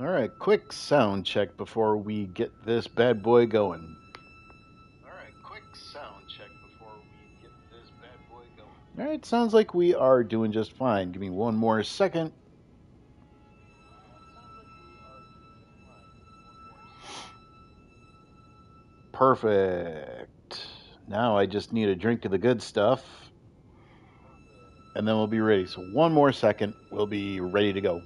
Alright, quick sound check before we get this bad boy going. Alright, sounds like we are doing just fine. Give me one more second. Perfect. Now I just need a drink of the good stuff. And then we'll be ready. So one more second, we'll be ready to go.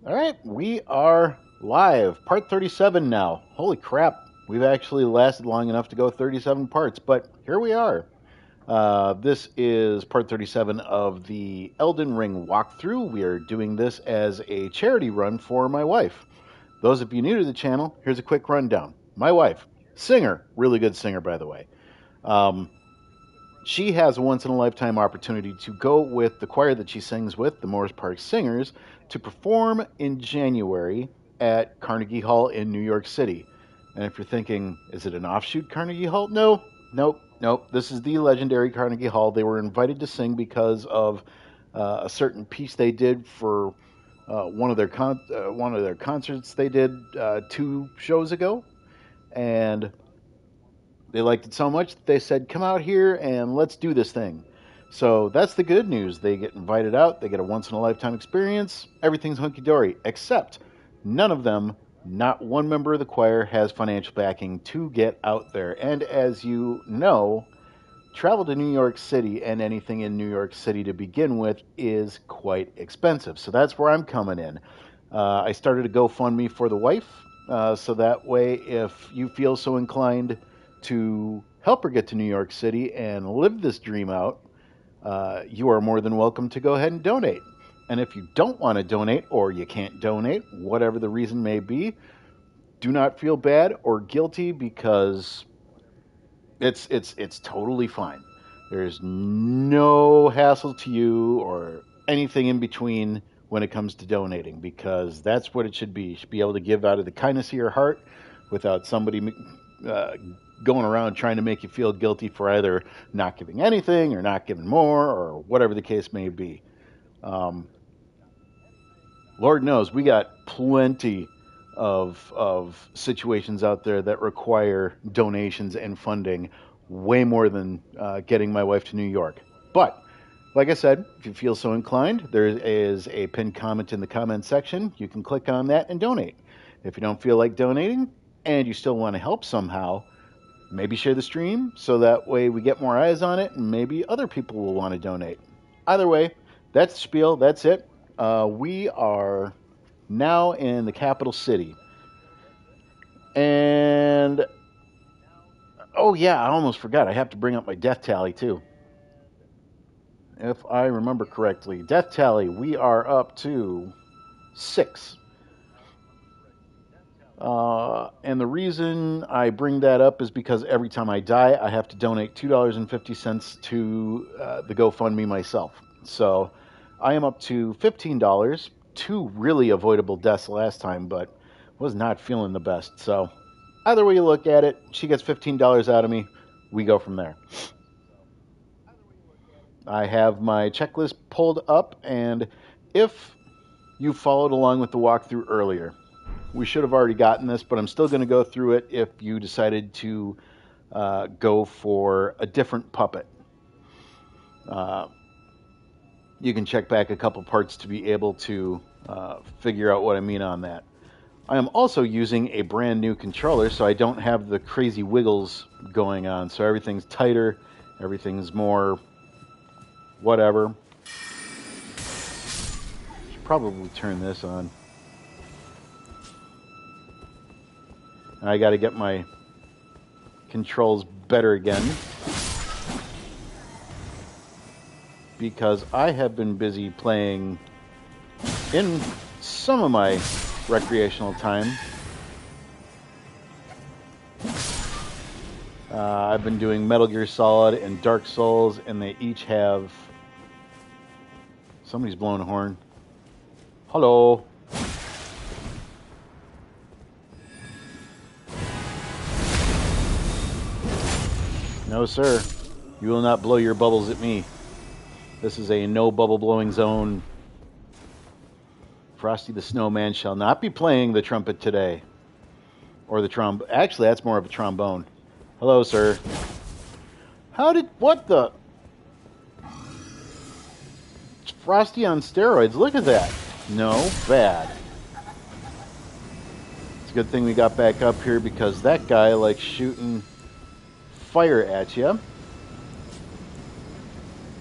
Alright, we are live. Part 37 now. Holy crap. We've actually lasted long enough to go 37 parts, but here we are. This is part 37 of the Elden Ring walkthrough. We are doing this as a charity run for my wife. Those of you new to the channel, here's a quick rundown. My wife, singer, really good singer, by the way. She has a once-in-a-lifetime opportunity to go with the choir that she sings with, the Morris Park Singers, to perform in January at Carnegie Hall in New York City. And if you're thinking, is it an offshoot Carnegie Hall? No, nope. This is the legendary Carnegie Hall. They were invited to sing because of a certain piece they did for one of their concerts they did 2 shows ago, and they liked it so much that they said, "Come out here and let's do this thing." So that's the good news. They get invited out. They get a once-in-a-lifetime experience. Everything's hunky-dory, except none of them, not one member of the choir, has financial backing to get out there. And as you know, travel to New York City and anything in New York City to begin with is quite expensive. So that's where I'm coming in. I started a GoFundMe for the wife, so that way if you feel so inclined to help her get to New York City and live this dream out, you are more than welcome to go ahead and donate. And if you don't want to donate, or you can't donate, whatever the reason may be, do not feel bad or guilty, because it's totally fine. There's no hassle to you or anything in between when it comes to donating, because that's what it should be. You should be able to give out of the kindness of your heart without somebody going around trying to make you feel guilty for either not giving anything or not giving more or whatever the case may be. Lord knows we got plenty of situations out there that require donations and funding way more than getting my wife to New York. But like I said, if you feel so inclined, there is a pinned comment in the comment section. You can click on that and donate. If you don't feel like donating and you still want to help somehow, maybe share the stream so that way we get more eyes on it and maybe other people will want to donate. Either way, that's the spiel. That's it. We are now in the capital city. And, oh yeah, I almost forgot. I have to bring up my death tally too. If I remember correctly, death tally, we are up to 6. And the reason I bring that up is because every time I die, I have to donate $2.50 to the GoFundMe myself. So I am up to $15. 2 really avoidable deaths last time, but was not feeling the best. So either way you look at it, she gets $15 out of me. We go from there. I have my checklist pulled up, and if you followed along with the walkthrough earlier, we should have already gotten this, but I'm still going to go through it if you decided to go for a different puppet. You can check back a couple parts to be able to figure out what I mean on that. I am also using a brand new controller, so I don't have the crazy wiggles going on. So everything's tighter, everything's more whatever. Should probably turn this on. I got to get my controls better again, because I have been busy playing in some of my recreational time. I've been doing Metal Gear Solid and Dark Souls, and they each have... Somebody's blowing a horn. Hello. No, sir. You will not blow your bubbles at me. This is a no bubble blowing zone. Frosty the Snowman shall not be playing the trumpet today. Or the trombone. Actually, that's more of a trombone. Hello, sir. What the? It's Frosty on steroids. Look at that. No, bad. It's a good thing we got back up here because that guy likes shooting fire at you.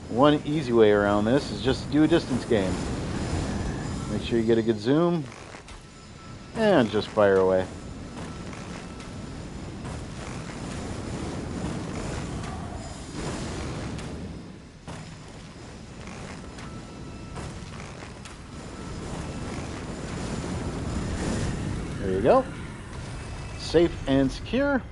One easy way around this is just do a distance game. Make sure you get a good zoom. And just fire away. There you go. Safe and secure.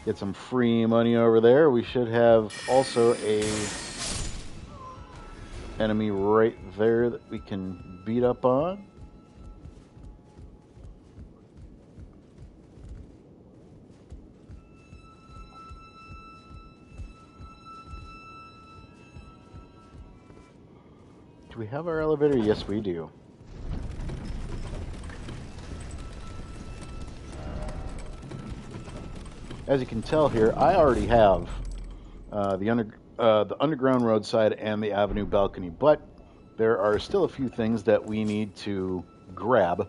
Get some free money over there. We should have also a enemy right there that we can beat up on. Do we have our elevator? Yes, we do. As you can tell here, I already have the underground roadside and the avenue balcony, but there are still a few things that we need to grab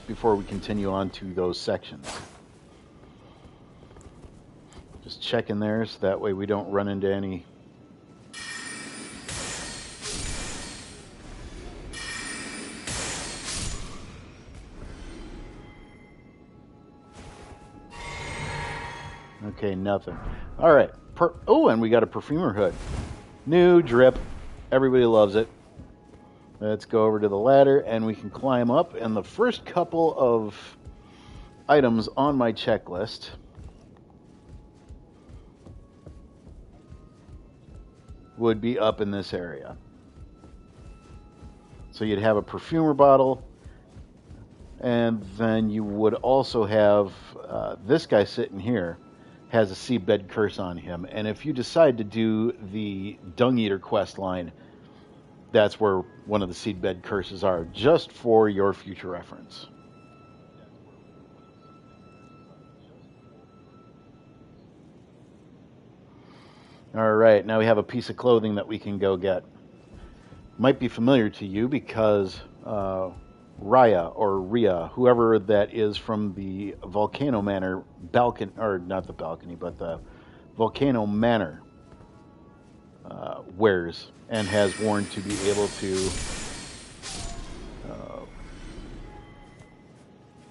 before we continue on to those sections. Just checking there so that way we don't run into any Okay, nothing. All right. Oh, and we got a perfumer hood. New drip. Everybody loves it. Let's go over to the ladder and we can climb up. And the first couple of items on my checklist would be up in this area. So you'd have a perfumer bottle, and then you would also have this guy sitting here has a seabed curse on him, and if you decide to do the Dung Eater quest line, that's where one of the seedbed curses are, just for your future reference. All right, now we have a piece of clothing that we can go get. Might be familiar to you because Raya or Rhea, whoever that is from the Volcano Manor balcony, or not the balcony, but the Volcano Manor wears and has worn to be able to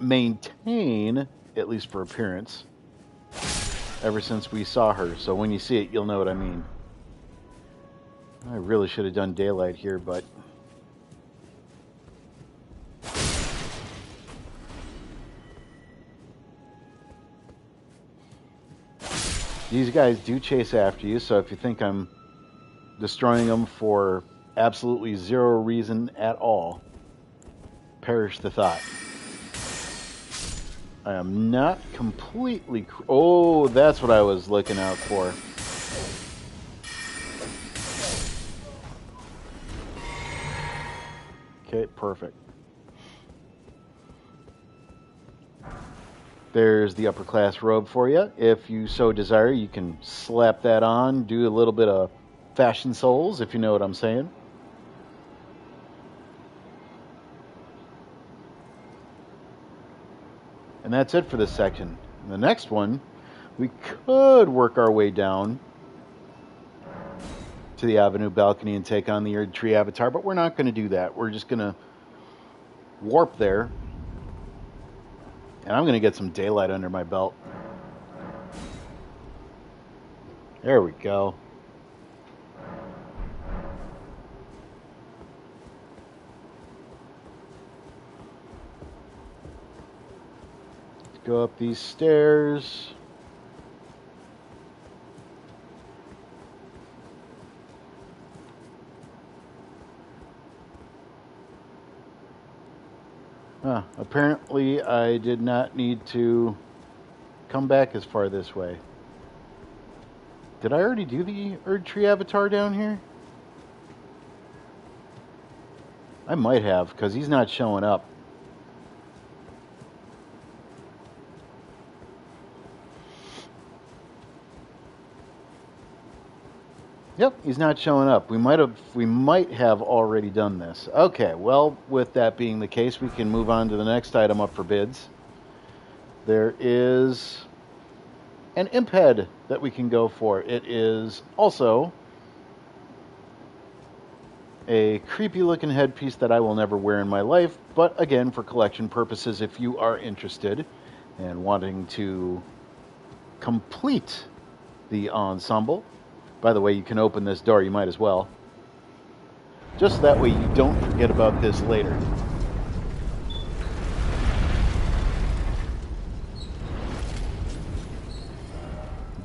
maintain, at least for appearance, ever since we saw her. So when you see it, you'll know what I mean. I really should have done daylight here, but these guys do chase after you, so if you think I'm destroying them for absolutely zero reason at all, perish the thought. I am not completely... Oh, that's what I was looking out for. Okay, perfect. There's the upper class robe for you. If you so desire, you can slap that on, do a little bit of fashion souls, if you know what I'm saying. And that's it for this section. In the next one, we could work our way down to the avenue balcony and take on the Erd Tree Avatar, but we're not going to do that. We're just going to warp there. And I'm going to get some daylight under my belt. There we go. Let's go up these stairs. Apparently I did not need to come back as far this way. Did I already do the Erd Tree avatar down here? I might have, because he's not showing up. Yep, he's not showing up. We might have already done this. Okay, well, with that being the case, we can move on to the next item up for bids. There is an imp head that we can go for. It is also a creepy looking headpiece that I will never wear in my life, but again, for collection purposes, if you are interested and wanting to complete the ensemble. By the way, you can open this door, you might as well. Just that way you don't forget about this later.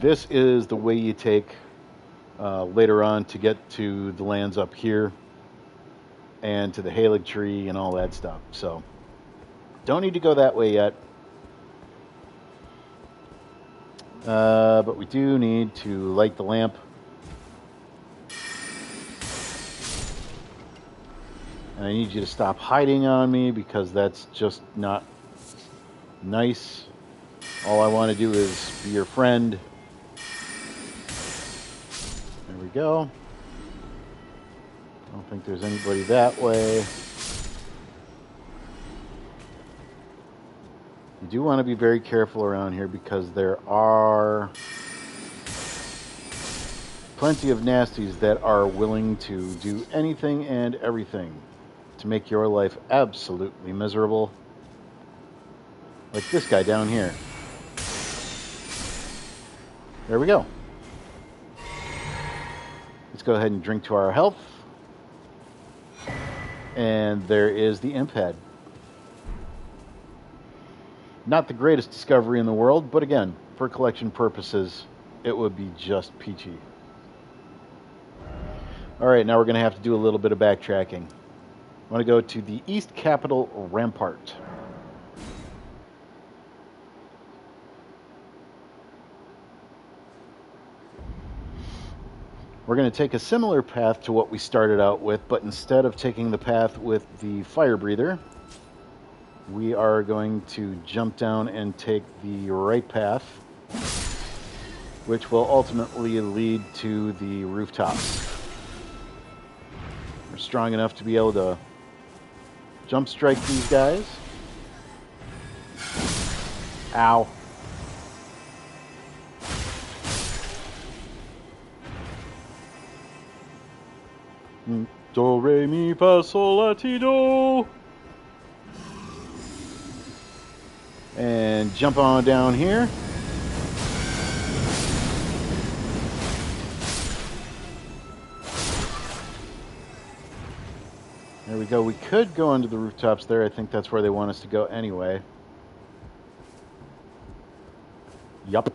This is the way you take later on to get to the lands up here and to the Halig tree and all that stuff. So, don't need to go that way yet. But we do need to light the lamp. And I need you to stop hiding on me because that's just not nice. All I want to do is be your friend. There we go. I don't think there's anybody that way. You do want to be very careful around here because there are plenty of nasties that are willing to do anything and everything to make your life absolutely miserable. Like this guy down here. There we go. Let's go ahead and drink to our health. And there is the imp head. Not the greatest discovery in the world, but again, for collection purposes, it would be just peachy. Alright, now we're going to have to do a little bit of backtracking. I want to go to the East Capitol Rampart. We're going to take a similar path to what we started out with, but instead of taking the path with the fire breather, we are going to jump down and take the right path, which will ultimately lead to the rooftops. We're strong enough to be able to jump strike these guys. Ow. Do, re, mi, fa, sol, la, ti, do. And jump on down here. There we go. We could go onto the rooftops there. I think that's where they want us to go anyway. Yup.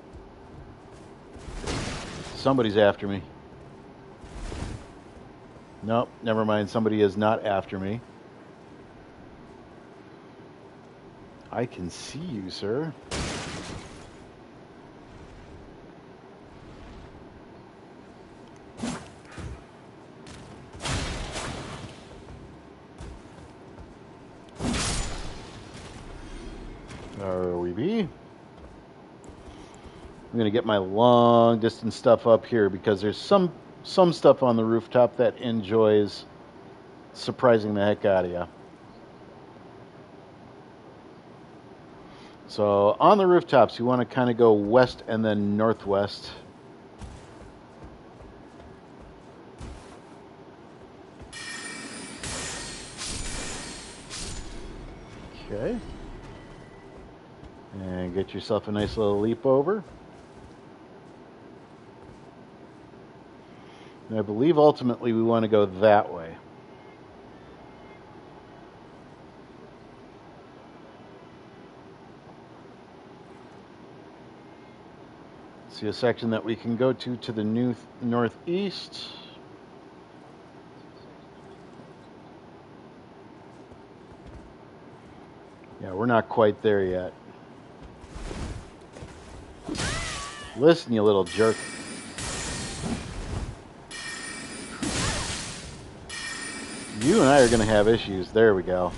Somebody's after me. Nope, never mind. Somebody is not after me. I can see you, sir. There we be. I'm going to get my long distance stuff up here because there's some stuff on the rooftop that enjoys surprising the heck out of you. So on the rooftops, you want to kind of go west and then northwest. Okay. And get yourself a nice little leap over. And I believe ultimately we want to go that way. See a section that we can go to the northeast. we're not quite there yet. Listen, you little jerk. You and I are going to have issues. There we go.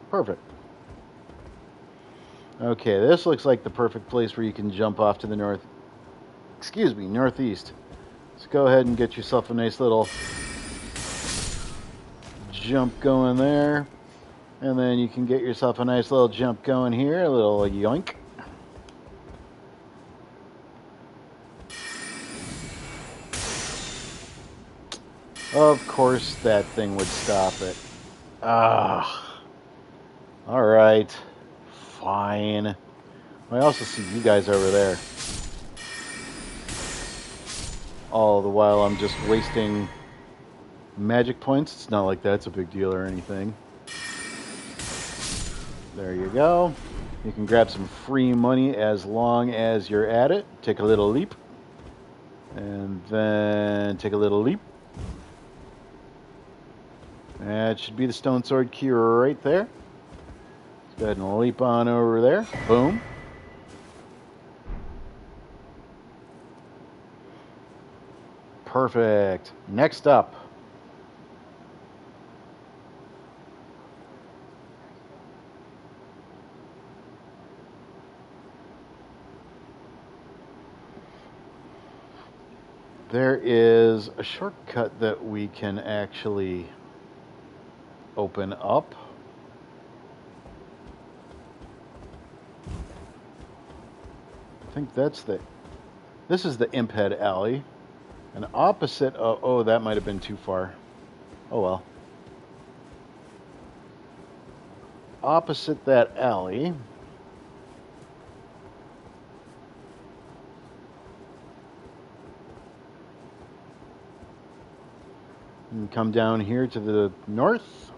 Perfect. Okay, this looks like the perfect place where you can jump off to the northeast. Let's go ahead and get yourself a nice little jump going there. And then you can get yourself a nice little jump going here, a little yoink. Of course that thing would stop it. Ah. Alright. Fine. I also see you guys over there. All the while I'm just wasting magic points. It's not like that's a big deal or anything. There you go. You can grab some free money as long as you're at it. Take a little leap. And then take a little leap. That should be the stone sword key right there. Let's go ahead and leap on over there. Boom. Perfect. Next up. There is a shortcut that we can actually open up. I think this is the Imp Head Alley. And opposite of, oh, that might have been too far. Oh well. Opposite that alley and come down here to the north.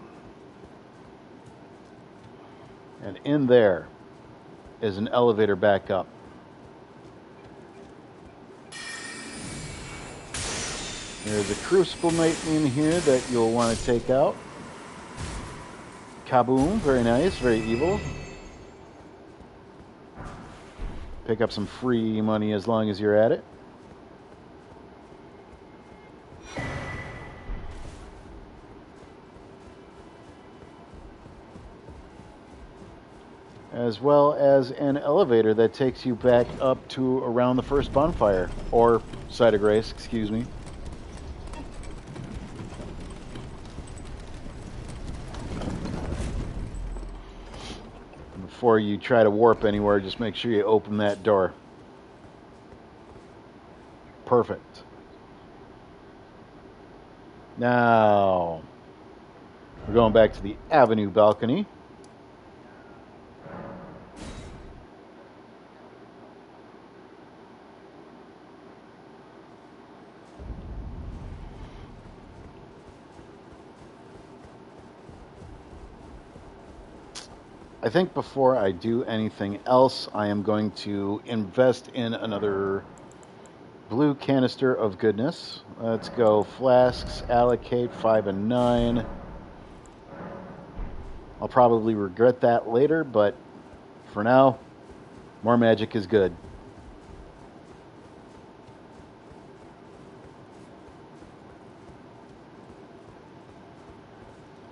And in there is an elevator back up. There's a Crucible Knight in here that you'll want to take out. Kaboom, very nice, very evil. Pick up some free money as long as you're at it. As well as an elevator that takes you back up to around the first bonfire, or Site of Grace, excuse me. Before you try to warp anywhere, just make sure you open that door. Perfect. Now, we're going back to the Avenue balcony. I think before I do anything else, I am going to invest in another blue canister of goodness. Let's go flasks, allocate 5 and 9. I'll probably regret that later, but for now, more magic is good.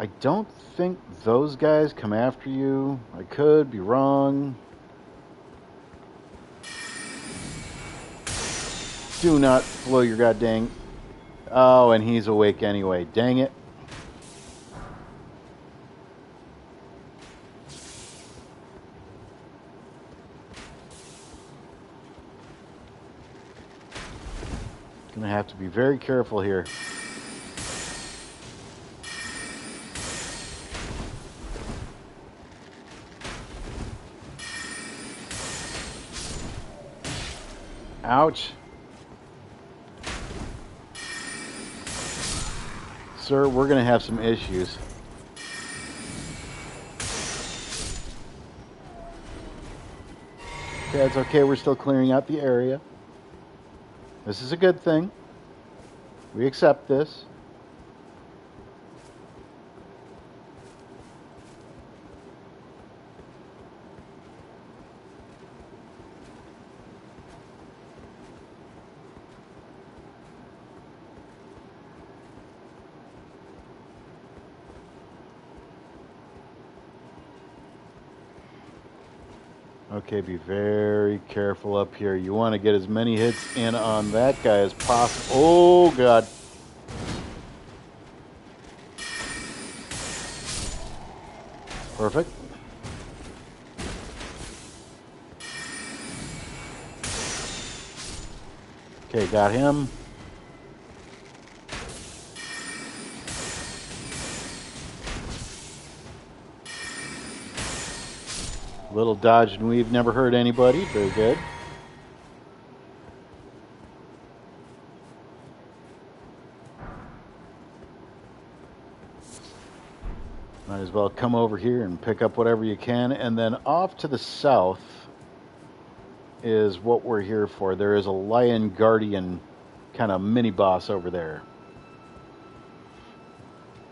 I don't think those guys come after you. I could be wrong. Do not blow your goddamn... Oh, and he's awake anyway. Dang it. Gonna have to be very careful here. Ouch. Sir, we're going to have some issues. Okay, that's okay. We're still clearing out the area. This is a good thing. We accept this. Okay, be very careful up here. You want to get as many hits in on that guy as possible. Oh, God. Perfect. Okay, got him. Little dodge and weave never hurt anybody. Very good. Might as well come over here and pick up whatever you can. And then off to the south is what we're here for. There is a Lion Guardian kind of mini boss over there.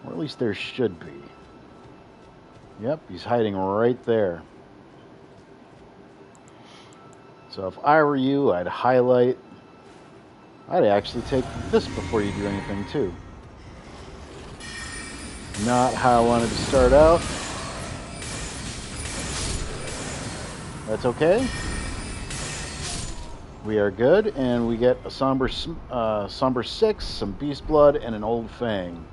Or at least there should be. Yep, he's hiding right there. So if I were you, I'd highlight. I'd actually take this before you do anything too. Not how I wanted to start out. That's okay. We are good, and we get a somber 6, some beast blood, and an old fang.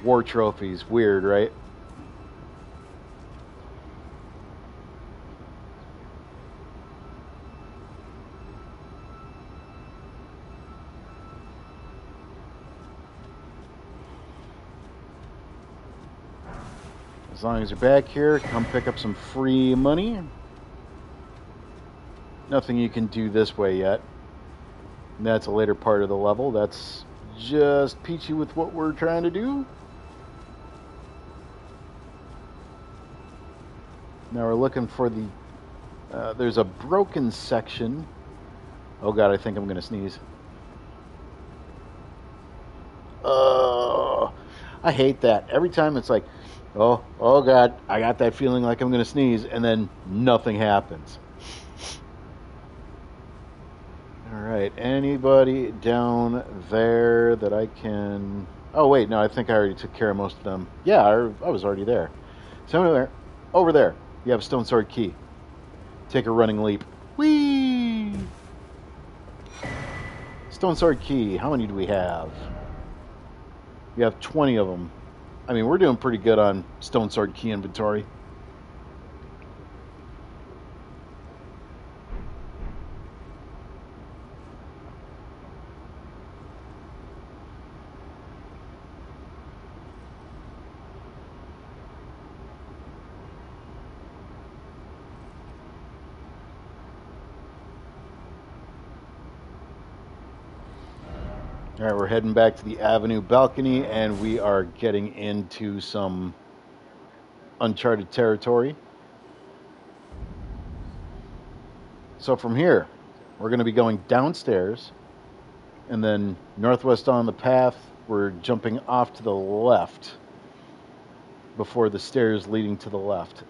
War trophies, weird, right? As long as you're back here, come pick up some free money. Nothing you can do this way yet. And that's a later part of the level. That's just peachy with what we're trying to do. Now we're looking for the... there's a broken section. Oh god, I think I'm going to sneeze. I hate that. Every time it's like, oh god, I got that feeling like I'm going to sneeze, and then nothing happens. Alright, anybody down there that I can... Oh wait, no, I think I already took care of most of them. Yeah, I was already there. So over there, you have a stone sword key. Take a running leap. Whee! Stone sword key, how many do we have? We have 20 of them. I mean, we're doing pretty good on stone sword key inventory. All right, we're heading back to the Avenue balcony, and we are getting into some uncharted territory. So from here, we're going to be going downstairs, and then northwest on the path, we're jumping off to the left before the stairs leading to the left.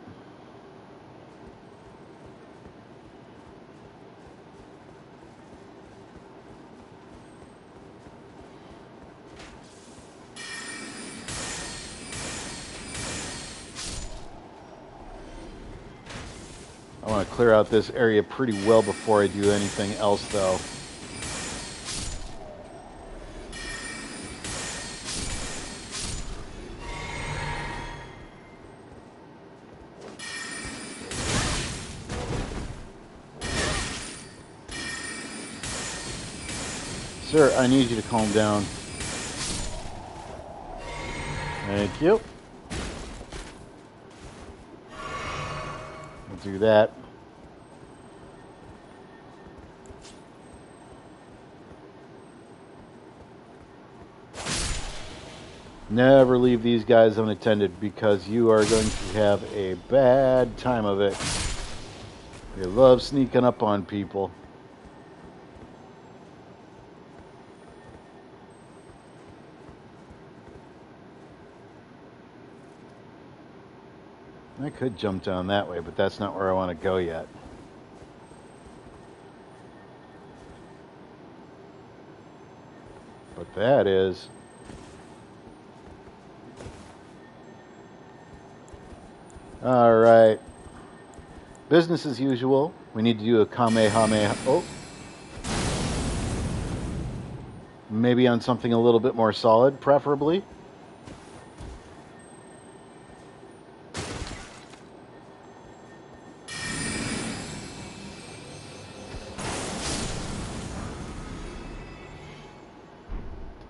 I want to clear out this area pretty well before I do anything else, though. Sir, I need you to calm down. Thank you. We'll do that. Never leave these guys unattended, because you are going to have a bad time of it. They love sneaking up on people. I could jump down that way, but that's not where I want to go yet. But that is... Alright. Business as usual. We need to do a Kamehameha. Oh. Maybe on something a little bit more solid, preferably.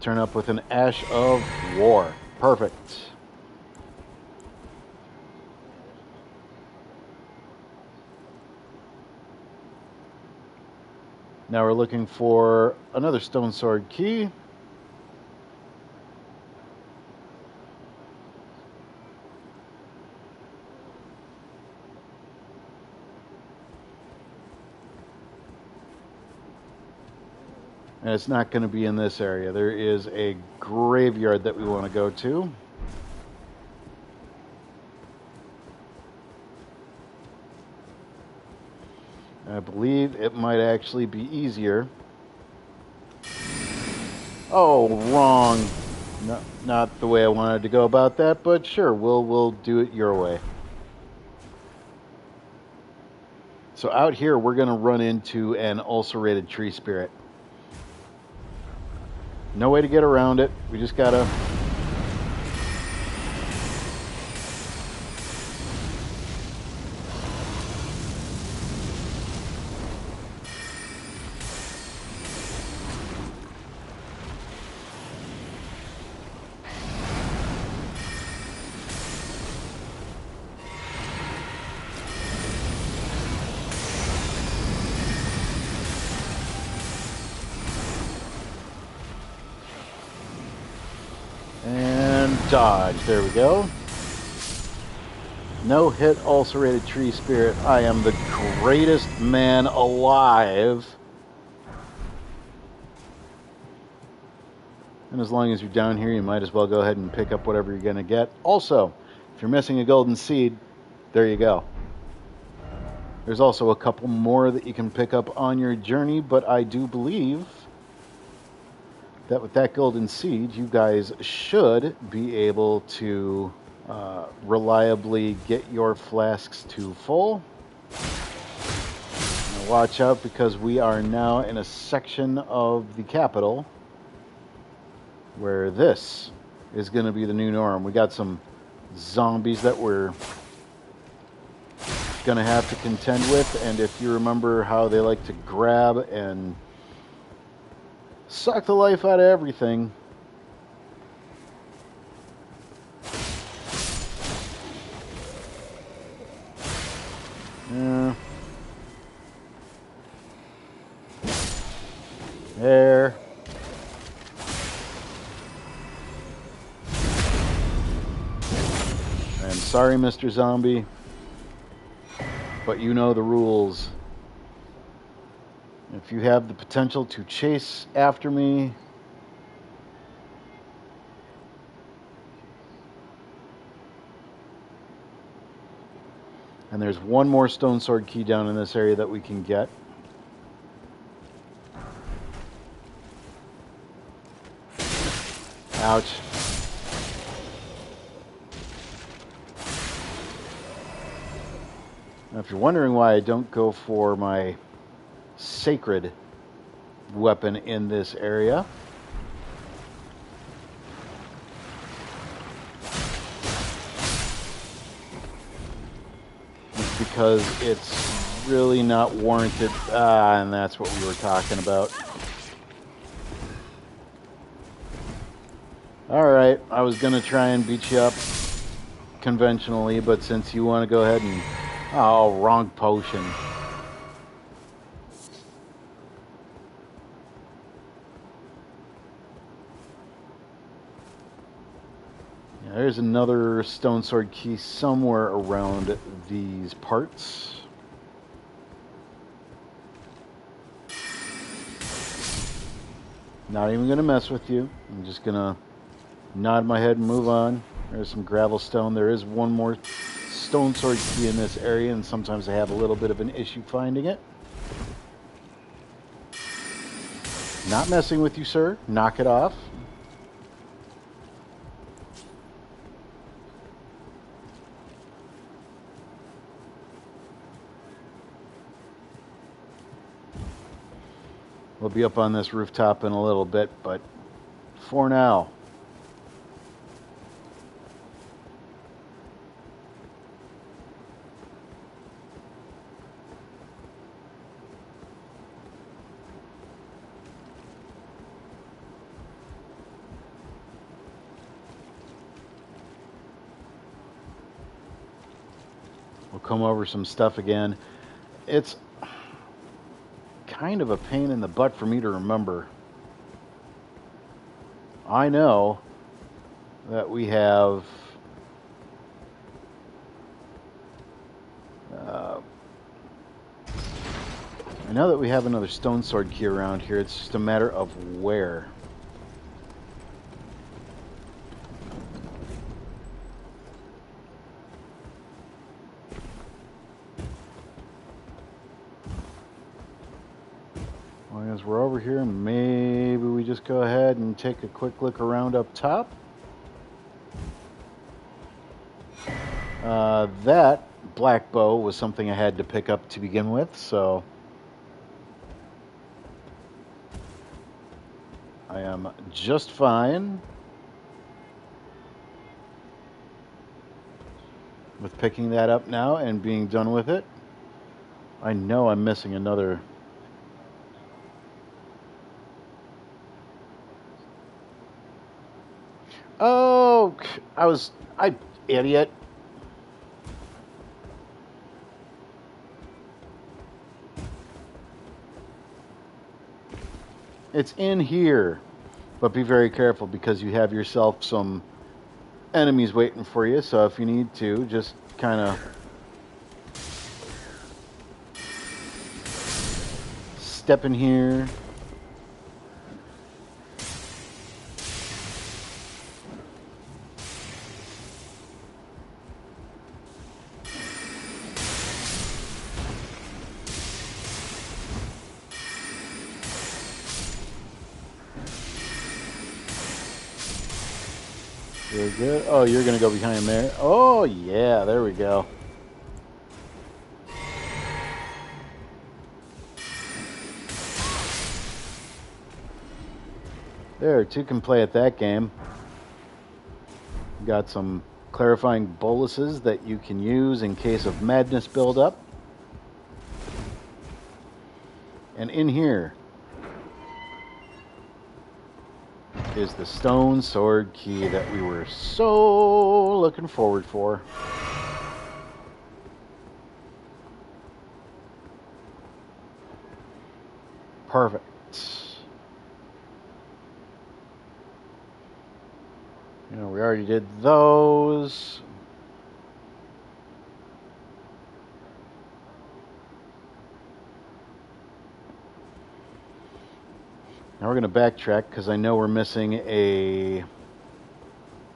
Turn up with an Ash of War. Perfect. Now we're looking for another Stone Sword key. And it's not going to be in this area. There is a graveyard that we want to go to. I believe it might actually be easier. Oh, wrong. No, not the way I wanted to go about that, but sure, we'll do it your way. So out here, we're going to run into an ulcerated tree spirit. No way to get around it. We just gotta... dodge. There we go. No hit ulcerated tree spirit. I am the greatest man alive. And as long as you're down here, you might as well go ahead and pick up whatever you're going to get. Also, if you're missing a golden seed, there you go. There's also a couple more that you can pick up on your journey, but I do believe that with that golden seed, you guys should be able to reliably get your flasks to full. Now watch out, because we are now in a section of the capital where this is going to be the new norm. We got some zombies that we're going to have to contend with, and if you remember how they like to grab and suck the life out of everything. Yeah. There. I'm sorry, Mr. Zombie, but you know the rules. If you have the potential to chase after me, and there's one more stone sword key down in this area that we can get. Ouch. Now, if you're wondering why I don't go for my sacred weapon in this area, it's because it's really not warranted. And that's what we were talking about. Alright, I was going to try and beat you up conventionally, but since you want to go ahead and... Oh, wrong potion. Yeah, there's another stone sword key somewhere around these parts. Not even going to mess with you. I'm just going to nod my head and move on. There's some gravel stone. There is one more stone sword key in this area, and sometimes I have a little bit of an issue finding it. Not messing with you, sir. Knock it off. We'll be up on this rooftop in a little bit, but for now, we'll come over some stuff again. It's kind of a pain in the butt for me to remember. I know that we have I know that we have another stone sword key around here. It's just a matter of where. Well, as we're over here, maybe we just go ahead and take a quick look around up top. That black bow was something I had to pick up to begin with, so I am just fine with picking that up now and being done with it. I know I'm missing another. Oh, I idiot. It's in here, but be very careful because you have yourself some enemies waiting for you. So if you need to, just kind of step in here. Very good. Oh, you're going to go behind there. Oh, yeah, there we go. There, two can play at that game. Got some clarifying boluses that you can use in case of madness buildup. And in here is the stone sword key that we were so looking forward for. Perfect. You know, we already did those. Now we're going to backtrack because I know we're missing a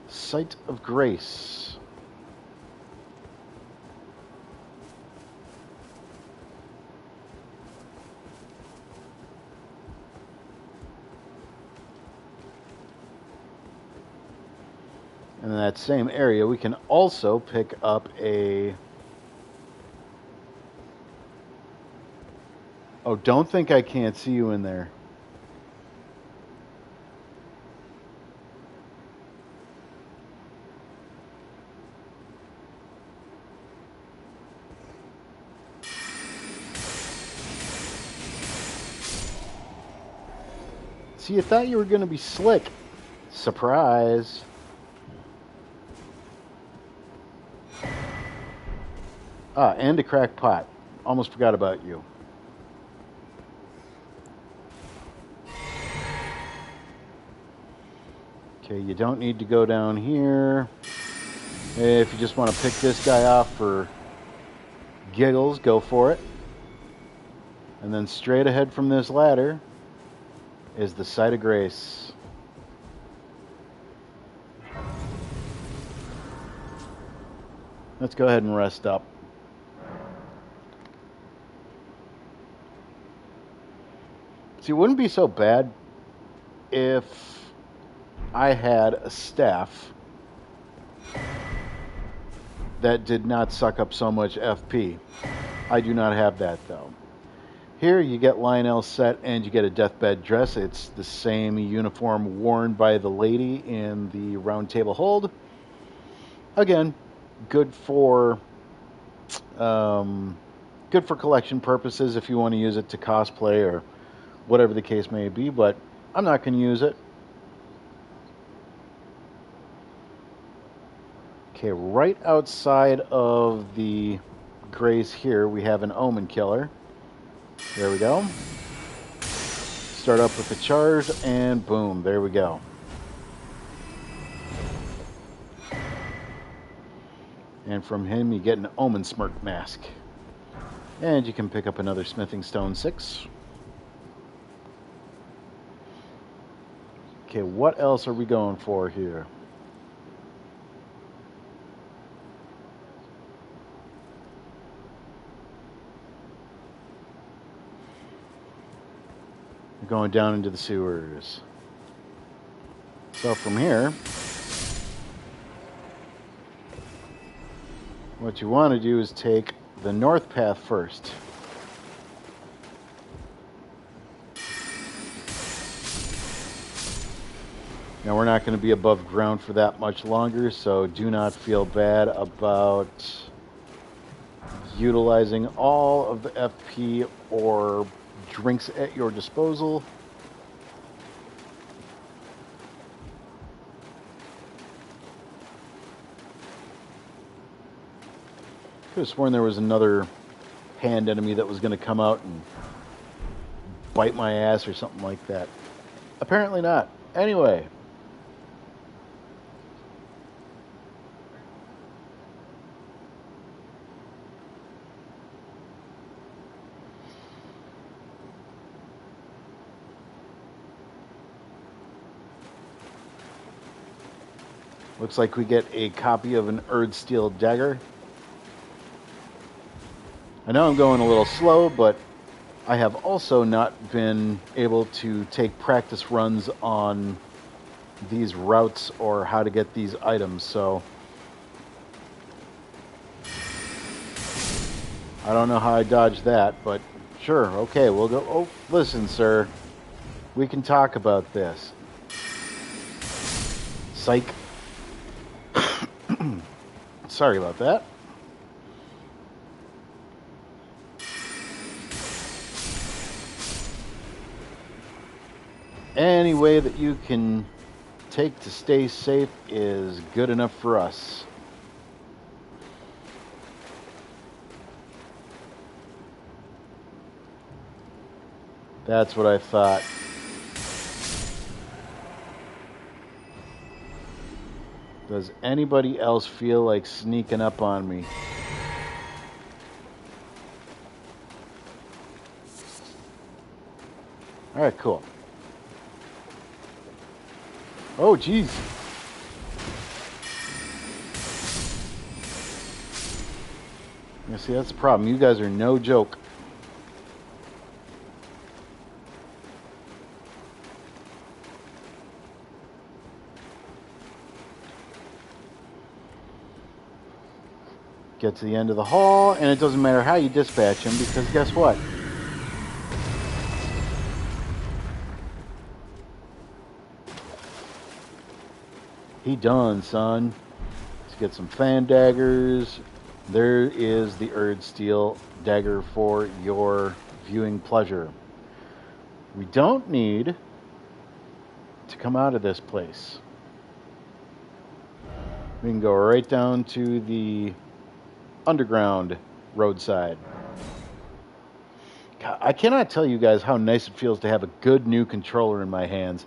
Site of Grace. And in that same area, we can also pick up a... Oh, don't think I can't see you in there. See, you thought you were going to be slick. Surprise. Ah, and a cracked pot. Almost forgot about you. Okay, you don't need to go down here. If you just want to pick this guy off for giggles, go for it. And then straight ahead from this ladder is the Site of Grace. Let's go ahead and rest up. See, it wouldn't be so bad if I had a staff that did not suck up so much FP. I do not have that, though. Here you get Lionel's set and you get a deathbed dress. It's the same uniform worn by the lady in the Round Table Hold. Again, good for good for collection purposes if you want to use it to cosplay or whatever the case may be, but I'm not going to use it. Okay, right outside of the grace here, we have an Omen Killer. There we go. Start up with the charge, and boom, there we go. And from him, you get an Omen Smirk Mask. And you can pick up another Smithing Stone 6. Okay, what else are we going for here? We're going down into the sewers. So from here, what you want to do is take the north path first. Now we're not going to be above ground for that much longer, so do not feel bad about utilizing all of the FP or drinks at your disposal. Could have sworn there was another hand enemy that was going to come out and bite my ass or something like that. Apparently not. Anyway. Looks like we get a copy of an Erdsteel dagger. I know I'm going a little slow, but I have also not been able to take practice runs on these routes or how to get these items, so I don't know how I dodged that, but sure, okay, we'll go. Oh, listen, sir, we can talk about this. Psych. Sorry about that. Any way that you can take to stay safe is good enough for us. That's what I thought. Does anybody else feel like sneaking up on me? Alright, cool. Oh, geez. You see, that's the problem. You guys are no joke. Get to the end of the hall, and it doesn't matter how you dispatch him, because guess what? He done, son. Let's get some fan daggers. There is the Erdsteel dagger for your viewing pleasure. We don't need to come out of this place. We can go right down to the underground roadside. God, I cannot tell you guys how nice it feels to have a good new controller in my hands.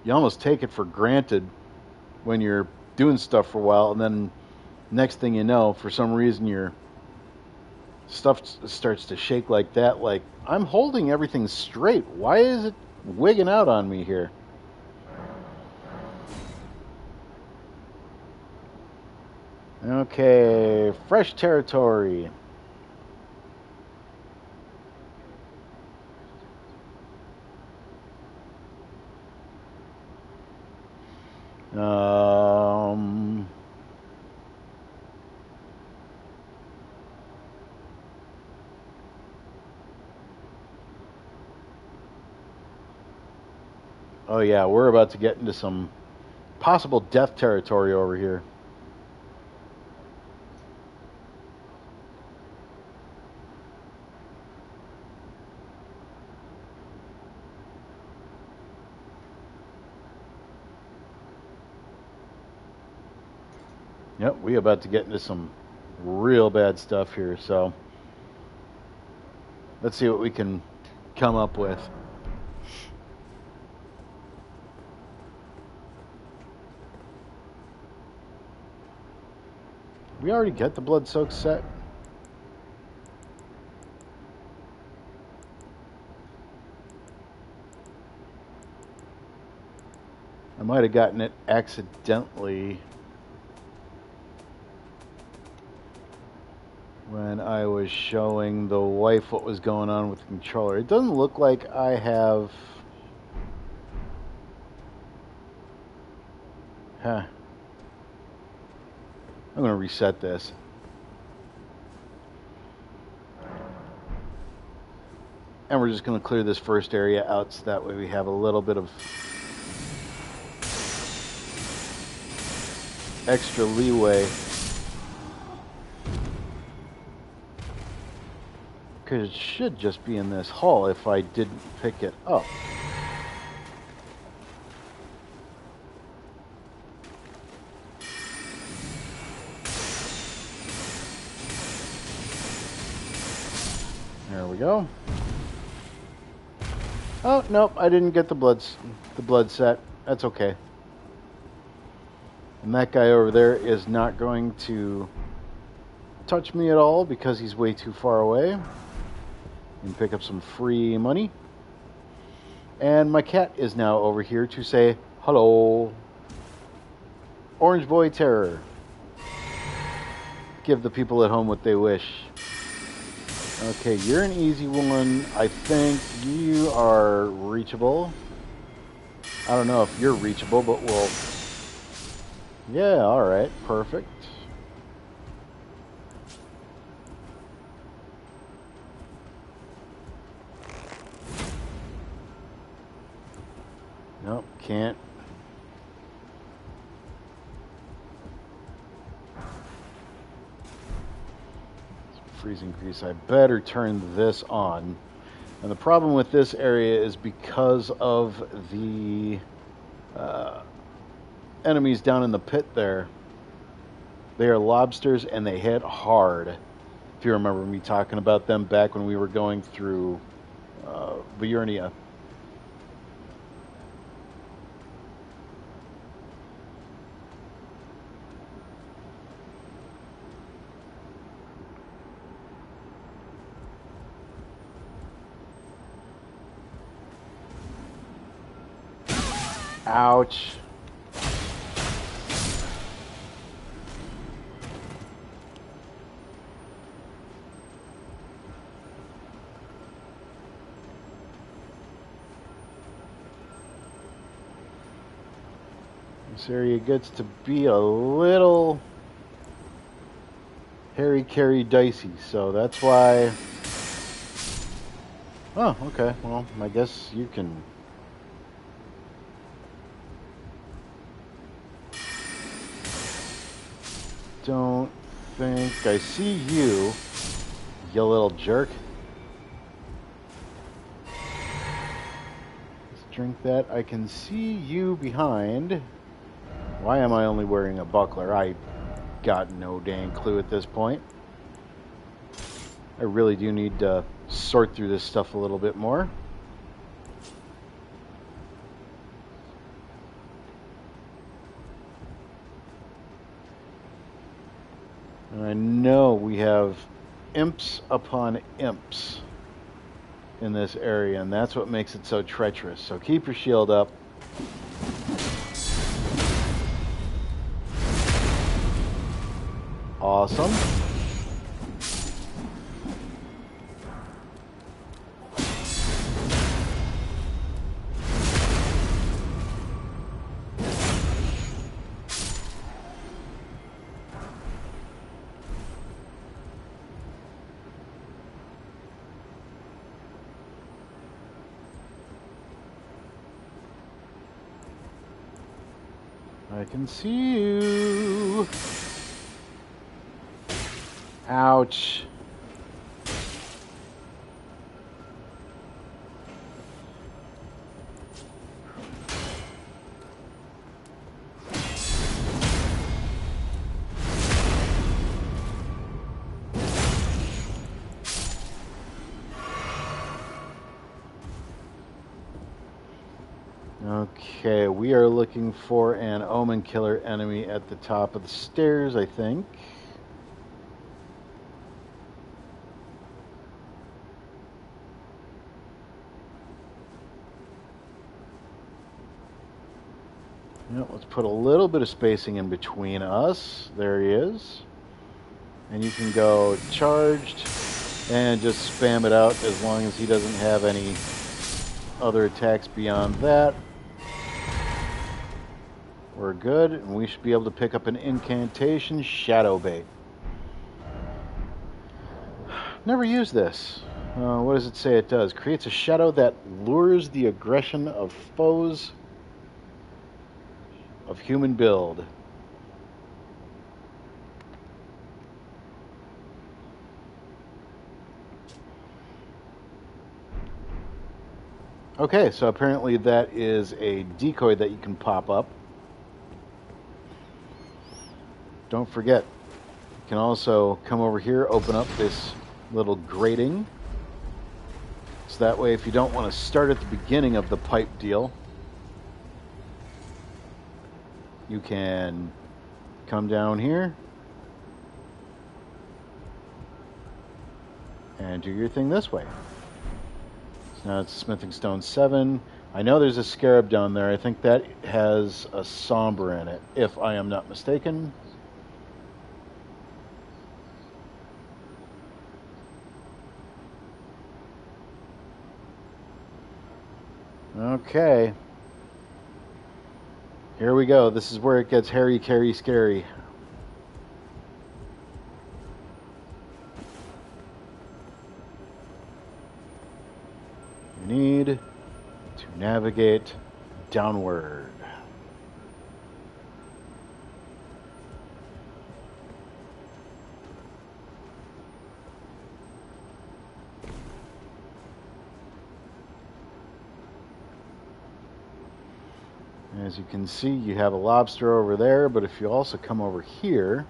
You almost take it for granted when you're doing stuff for a while, and then next thing you know, for some reason your stuff starts to shake like that. Like, I'm holding everything straight. Why is it wigging out on me here? Okay, fresh territory. Um, Oh yeah, we're about to get into some possible death territory over here. Yep, we about to get into some real bad stuff here. So let's see what we can come up with. We already get the blood soak set. I might have gotten it accidentally when I was showing the wife what was going on with the controller. It doesn't look like I have... Huh. I'm going to reset this. And we're just going to clear this first area out so that way we have a little bit of extra leeway. Because it should just be in this hall if I didn't pick it up. There we go. Oh, nope, I didn't get the blood set. That's okay. And that guy over there is not going to touch me at all because he's way too far away. And pick up some free money. And my cat is now over here to say hello. Orange Boy Terror. Give the people at home what they wish. Okay, you're an easy one. I think you are reachable. I don't know if you're reachable, but we'll... Yeah, alright, perfect. Nope, can't. Freezing grease. I better turn this on. And the problem with this area is because of the enemies down in the pit there. They are lobsters and they hit hard. If you remember me talking about them back when we were going through Liurnia. Ouch. This area gets to be a little hairy-carry dicey, so that's why... Oh, okay. Well, I guess you can... Don't think I see you, you little jerk. Let's drink that. I can see you behind. Why am I only wearing a buckler? I got no dang clue at this point. I really do need to sort through this stuff a little bit more. And I know we have imps upon imps in this area, and that's what makes it so treacherous. So keep your shield up. Awesome. I can see you. Ouch. Okay, we are looking for an Omen Killer enemy at the top of the stairs, I think. Yep, let's put a little bit of spacing in between us. There he is. And you can go charged and just spam it out as long as he doesn't have any other attacks beyond that. We're good, and we should be able to pick up an incantation, Shadow Bait. Never used this. What does it say it does? Creates a shadow that lures the aggression of foes of human build. Okay, so apparently that is a decoy that you can pop up. Don't forget, you can also come over here, open up this little grating. So that way, if you don't want to start at the beginning of the pipe deal, you can come down here and do your thing this way. So now it's Smithing Stone 7. I know there's a scarab down there. I think that has a somber in it, if I am not mistaken. Okay. Here we go. This is where it gets hairy, carry, scary. You need to navigate downward. As you can see, you have a lobster over there, but if you also come over here,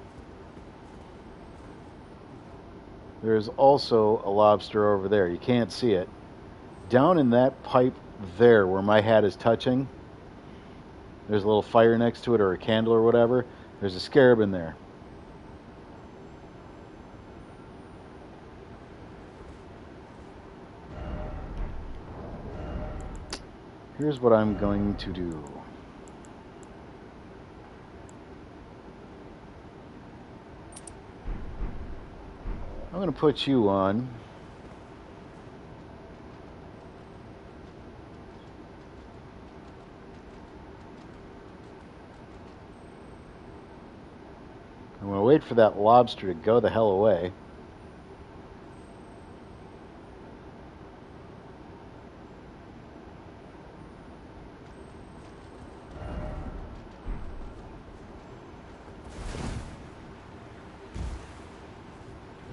there's also a lobster over there. You can't see it. Down in that pipe there, where my hat is touching, there's a little fire next to it, or a candle or whatever. There's a scarab in there. Here's what I'm going to do. I'm going to put you on. I'm going to wait for that lobster to go the hell away.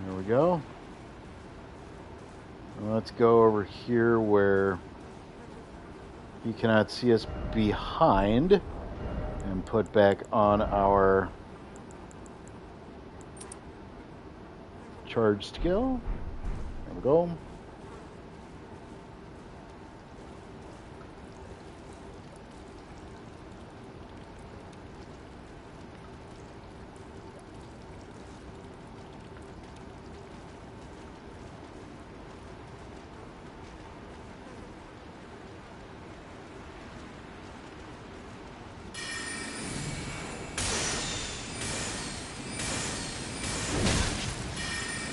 There we go. Let's go over here where he cannot see us behind and put back on our charge skill. There we go.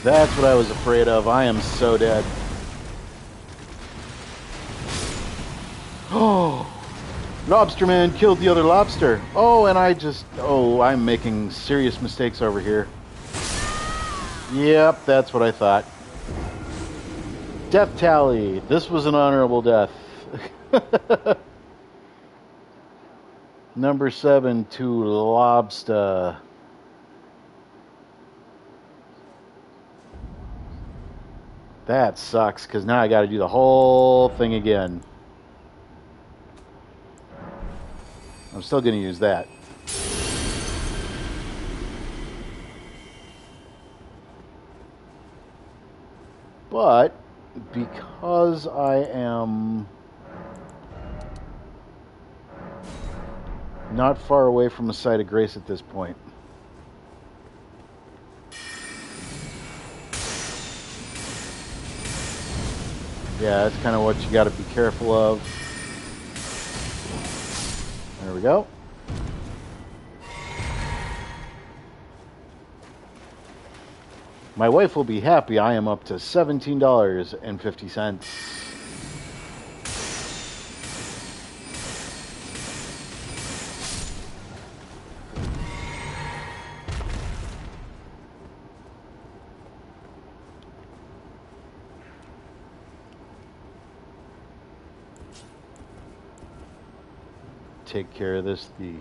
That's what I was afraid of. I am so dead. Oh, Lobster Man killed the other lobster. Oh, and I'm making serious mistakes over here. Yep, that's what I thought. Death tally. This was an honorable death. Number 7 to lobster. That sucks, because now I got to do the whole thing again. I'm still going to use that. But because I am not far away from a site of grace at this point, yeah, that's kind of what you got to be careful of. There we go. My wife will be happy. I am up to $17.50. Take care of this the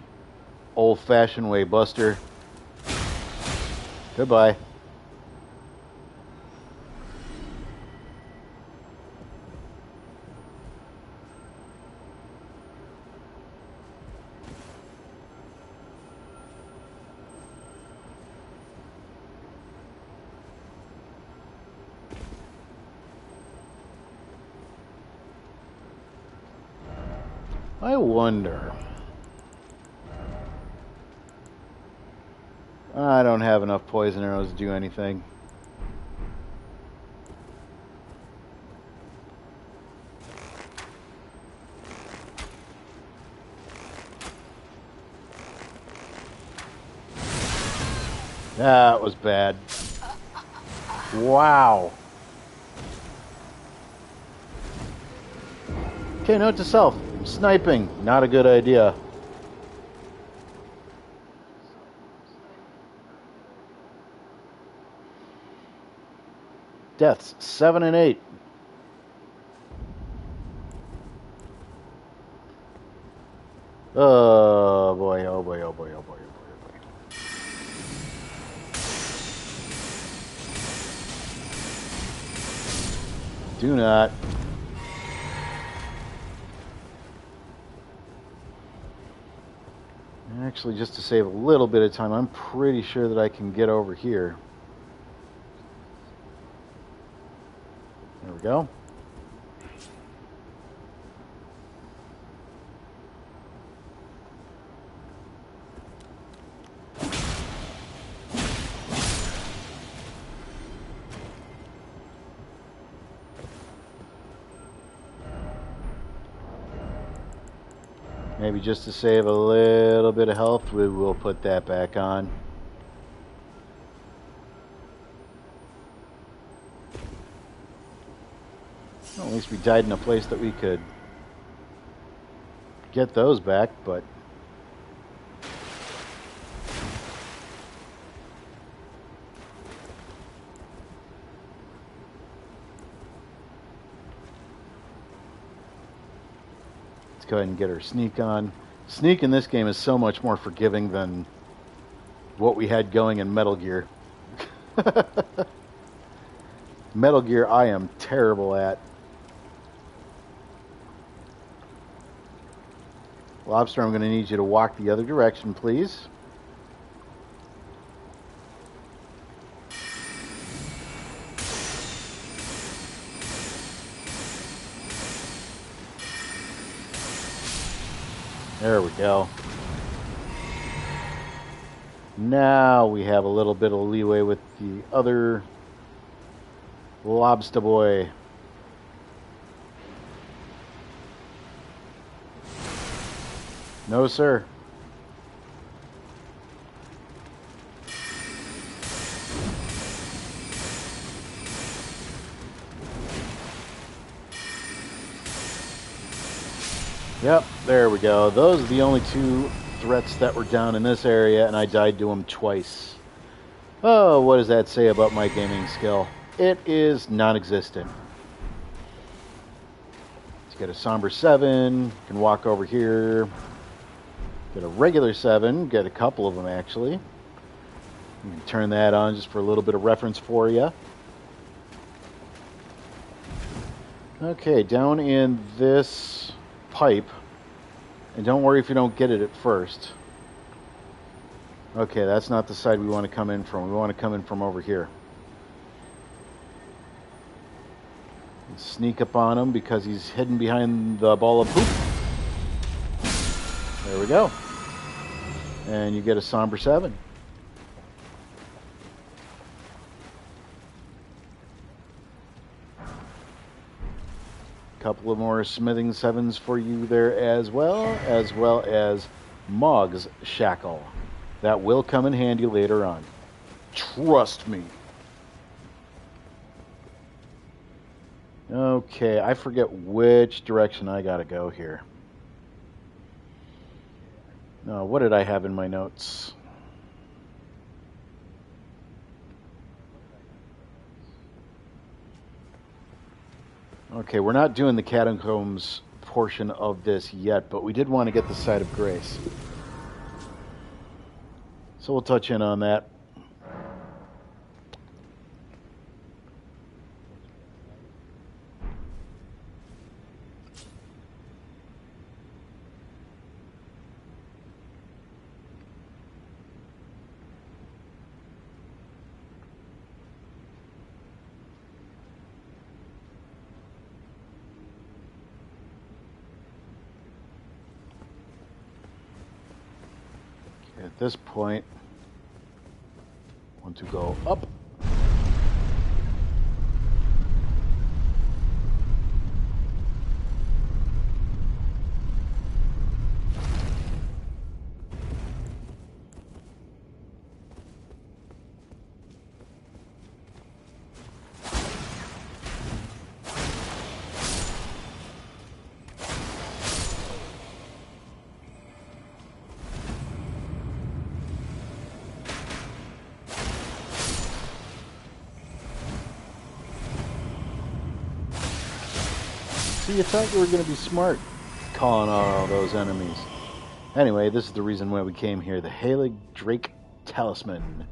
old-fashioned way, Buster. Goodbye. I wonder. I don't have enough poison arrows to do anything. That was bad. Wow. Okay, note to self. Sniping, not a good idea. Deaths, 7 and 8. Oh boy, oh boy, oh boy, oh boy, oh boy, oh boy. Do not. Actually, just to save a little bit of time, I'm pretty sure that I can get over here. There we go. Maybe just to save a little bit of health, we will put that back on. Well, at least we died in a place that we could get those back, but let's go ahead and get our sneak on. Sneak in this game is so much more forgiving than what we had going in Metal Gear. Metal Gear I am terrible at. Lobster, I'm going to need you to walk the other direction, please. There we go. Now we have a little bit of leeway with the other lobster boy. No, sir. Yep, there we go. Those are the only two threats that were down in this area, and I died to them twice. Oh, what does that say about my gaming skill? It is non-existent. Let's get a somber 7. Can walk over here. Get a regular 7, get a couple of them actually. You can turn that on just for a little bit of reference for you. Okay, down in this pipe, and don't worry if you don't get it at first. Okay, that's not the side we want to come in from. We want to come in from over here. Sneak up on him because he's hidden behind the ball of poop. There we go. And you get a somber 7. Couple of more smithing 7s for you there as well as Mog's Shackle. That will come in handy later on. Trust me. Okay, I forget which direction I gotta go here. No, what did I have in my notes? Okay, we're not doing the catacombs portion of this yet, but we did want to get the site of grace. So we'll touch in on that. At this point, want to go up. You thought you were going to be smart calling all those enemies. Anyway, this is the reason why we came here. The Halig Drake Talisman.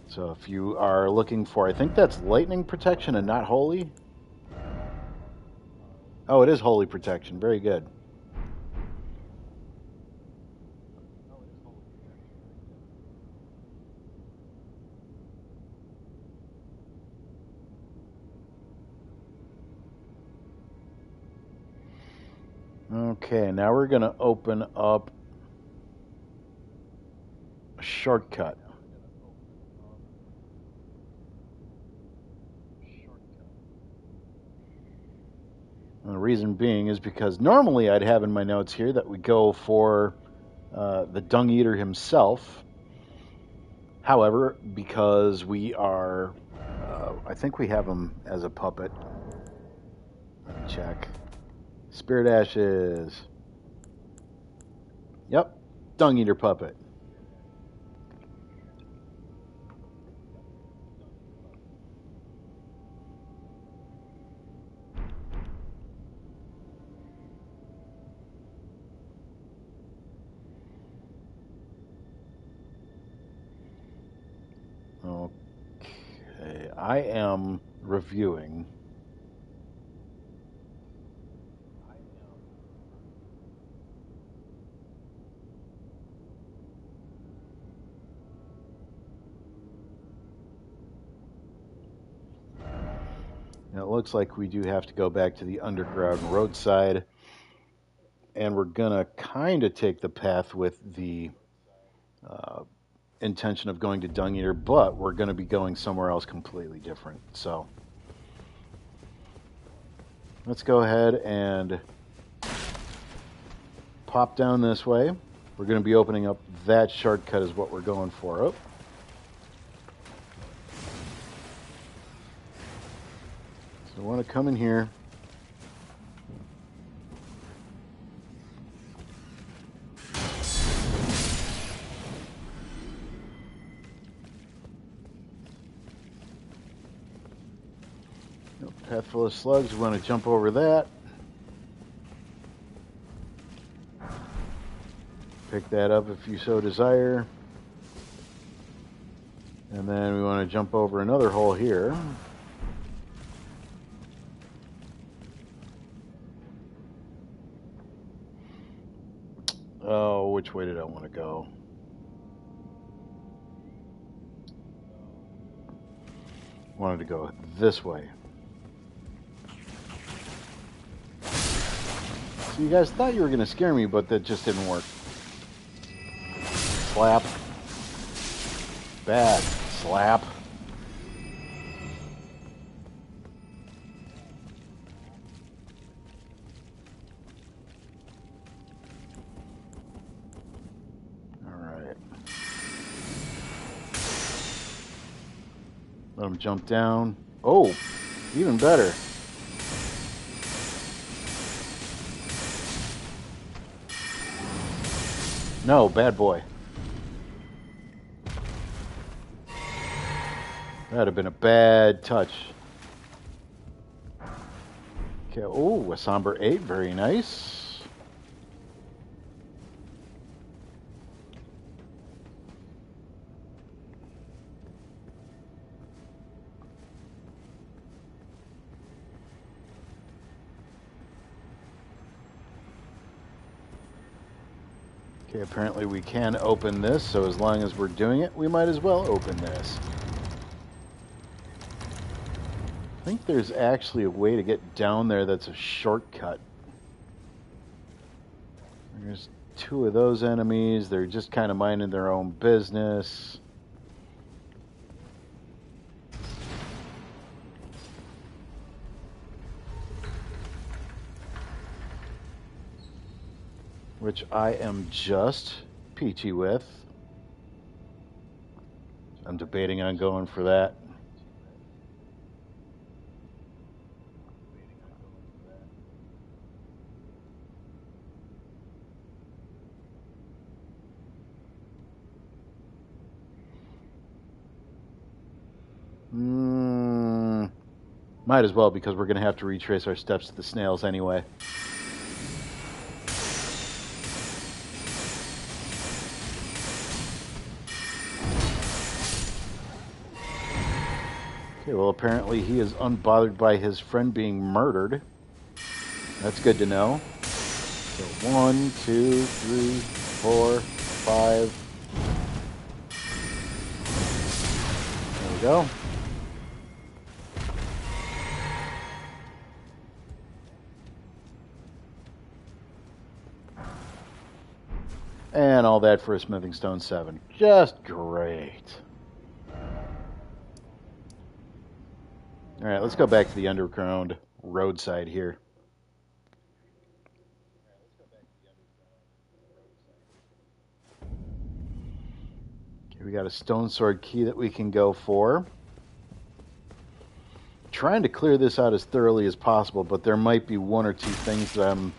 So if you are looking for, I think that's lightning protection and not holy. Oh, it is holy protection. Very good. Okay, now we're going to open up a shortcut. And the reason being is because normally I'd have in my notes here that we go for the Dung Eater himself. However, because we are, I think we have him as a puppet. Let me check. Spirit Ashes. Yep, Dung Eater puppet. Okay, I am reviewing. Now it looks like we do have to go back to the underground roadside, and we're gonna kind of take the path with the intention of going to Dung Eater, but we're going to be going somewhere else completely different. So let's go ahead and pop down this way. We're going to be opening up that shortcut is what we're going for. Oh. So I want to come in here. Path full of slugs. We want to jump over that. Pick that up if you so desire. And then we want to jump over another hole here. Oh, which way did I want to go? Wanted to go this way. So you guys thought you were going to scare me, but that just didn't work. Slap. Bad. Slap. Alright. Let him jump down. Oh, even better. No, bad boy. That'd have been a bad touch. Okay, oh, a somber 8, very nice. Okay, apparently we can open this, so as long as we're doing it, we might as well open this. I think there's actually a way to get down there that's a shortcut. There's 2 of those enemies. They're just kind of minding their own business. Which I am just peachy with. I'm debating on going for that. Might as well, because we're going to have to retrace our steps to the snails anyway. Okay, well, apparently he is unbothered by his friend being murdered. That's good to know. So 1, 2, 3, 4, 5. There we go. And all that for a smithing stone 7. Just great. Alright, let's go back to the underground roadside here. Okay, we got a stone sword key that we can go for. Trying to clear this out as thoroughly as possible, but there might be 1 or 2 things that I'm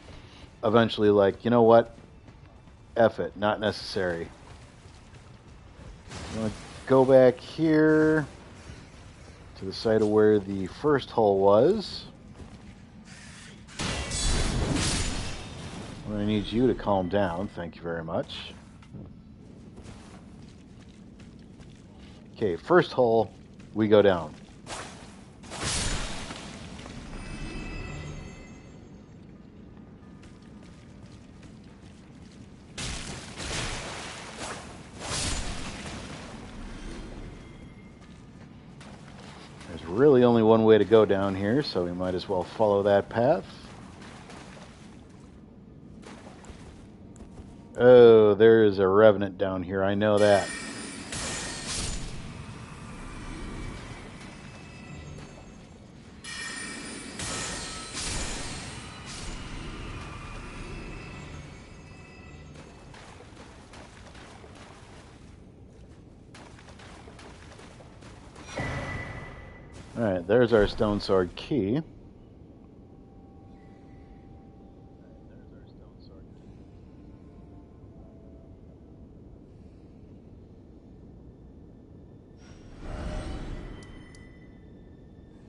eventually like, you know what? F it, not necessary. I'm going to go back here to the site of where the first hole was. I'm going to need you to calm down. Thank you very much. Okay, first hole, we go down. There's really only one way to go down here, so we might as well follow that path. Oh, there is a revenant down here. I know that. Alright, there's our stone sword key.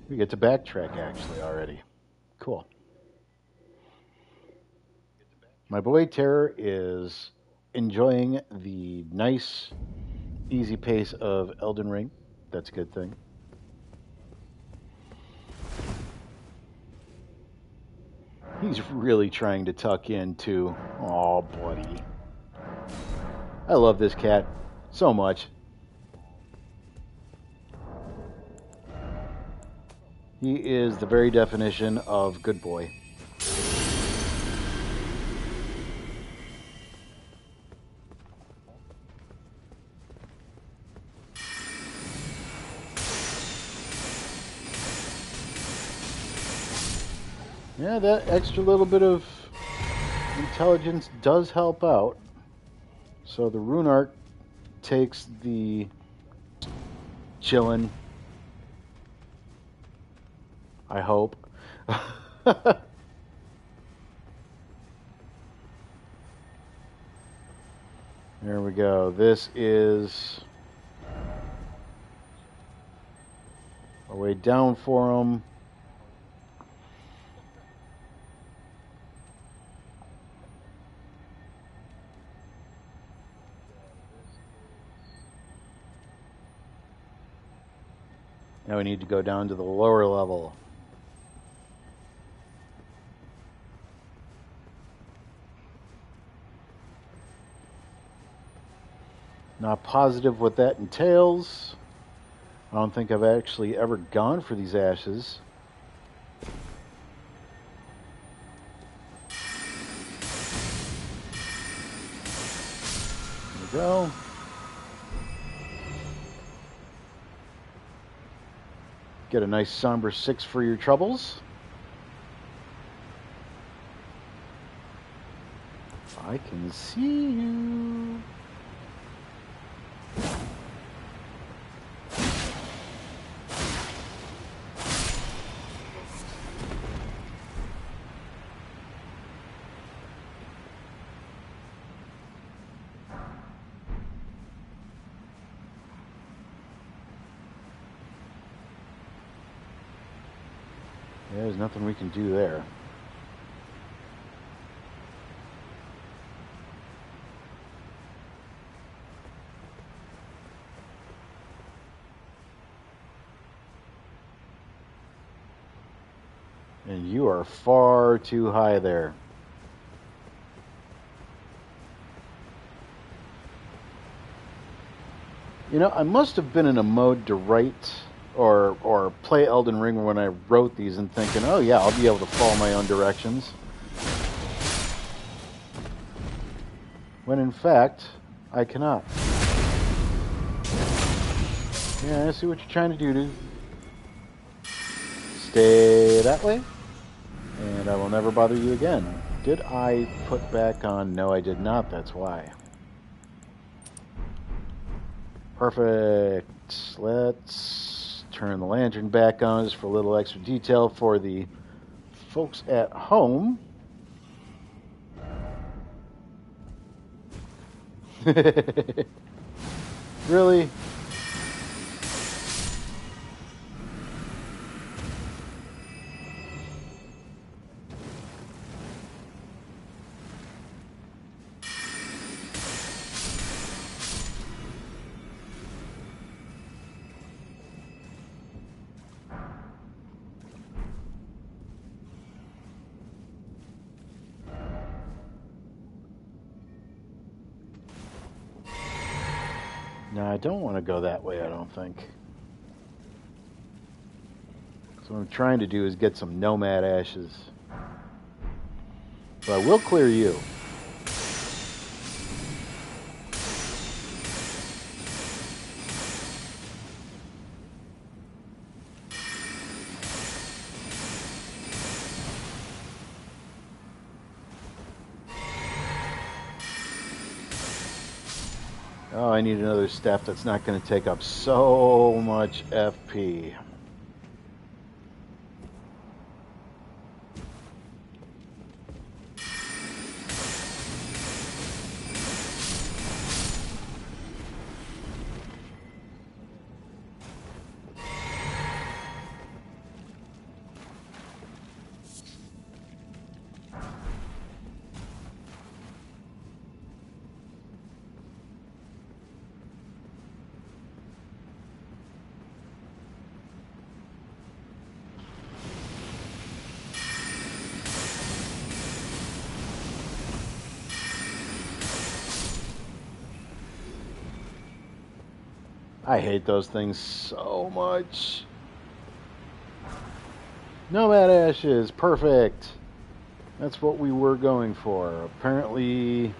We get to backtrack actually already. Cool. My boy Terror is enjoying the nice, easy pace of Elden Ring. That's a good thing. He's really trying to tuck in too. Oh, buddy. I love this cat so much. He is the very definition of good boy. Yeah, that extra little bit of intelligence does help out. So the rune arc takes the chillin', I hope. There we go. This is a way down for him. Now we need to go down to the lower level. Not positive what that entails. I don't think I've actually ever gone for these ashes. There we go. Get a nice somber 6 for your troubles. I can see you. Yeah, there's nothing we can do there. And you are far too high there. You know, I must have been in a mode to write or play Elden Ring when I wrote these and thinking, oh yeah, I'll be able to follow my own directions. When in fact, I cannot. Yeah, I see what you're trying to do, dude. Stay that way, and I will never bother you again. Did I put back on? No, I did not. That's why. Perfect. Let's turn the lantern back on just for a little extra detail for the folks at home. Really? No, I don't want to go that way, I don't think. So what I'm trying to do is get some nomad ashes. But I will clear you. Oh, I need another step that's not going to take up so much FP. I hate those things so much. Nomad Ashes, perfect. That's what we were going for. Apparently, we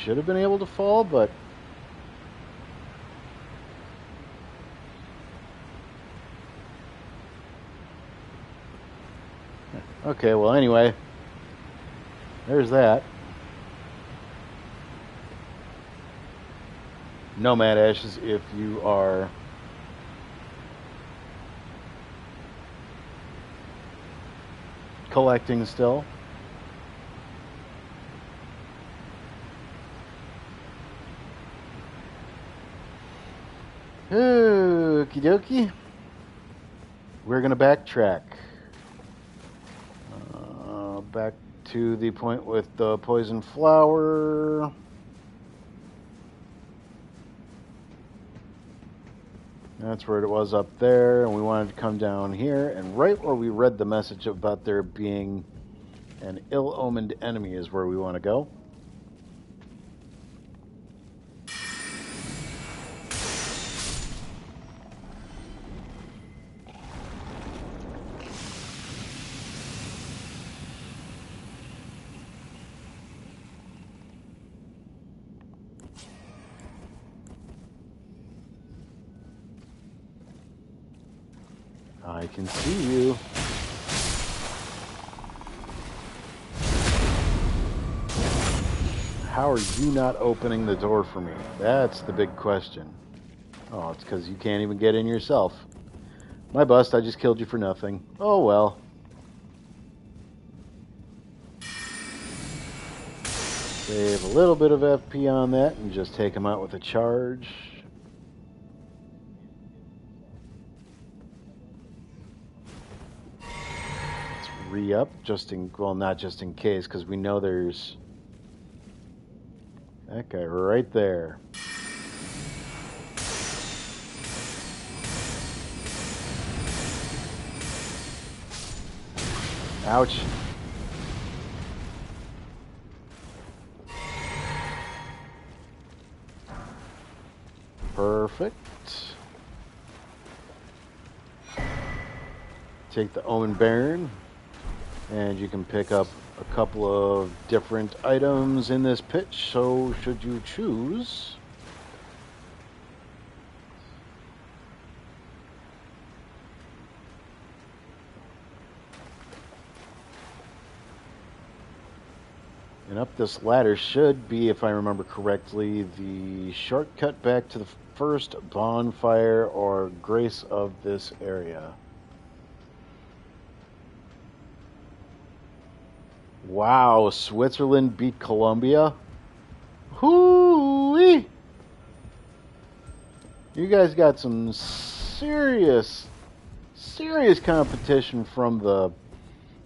should have been able to fall, but okay, well, anyway, there's that. Nomad Ashes, if you are collecting still. Okie dokie. We're going to backtrack. Back to the point with the poison flower. That's where it was up there, and we wanted to come down here, and right where we read the message about there being an ill-omened enemy is where we want to go. I can see you. How are you not opening the door for me? That's the big question. Oh, it's because you can't even get in yourself. My bust, I just killed you for nothing. Oh well. Save a little bit of FP on that and just take him out with a charge. Let's re-up, just in, well, not just in case, because we know there's that guy right there. Ouch. Perfect. Take the Omen Baron, and you can pick up a couple of different items in this pitch, so should you choose. And up this ladder should be, if I remember correctly, the shortcut back to the first bonfire or grace of this area. Wow, Switzerland beat Colombia? Hoo-wee! You guys got some serious competition from the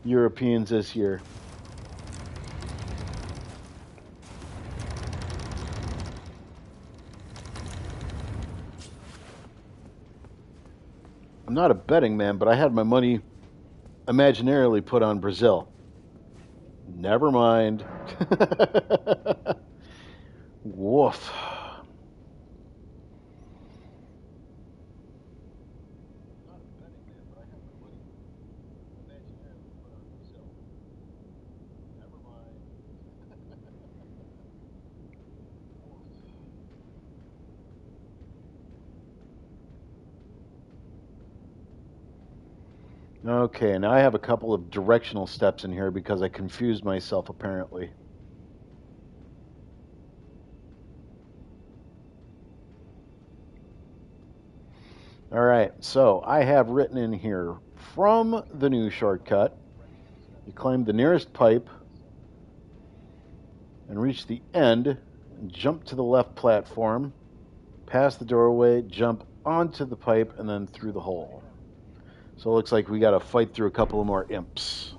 Europeans this year. I'm not a betting man, but I had my money imaginarily put on Brazil. Never mind. Woof. Okay, now I have a couple of directional steps in here because I confused myself apparently. Alright, so I have written in here, from the new shortcut, you climb the nearest pipe and reach the end, and jump to the left platform, pass the doorway, jump onto the pipe, and then through the hole. So it looks like we got to fight through a couple of more imps.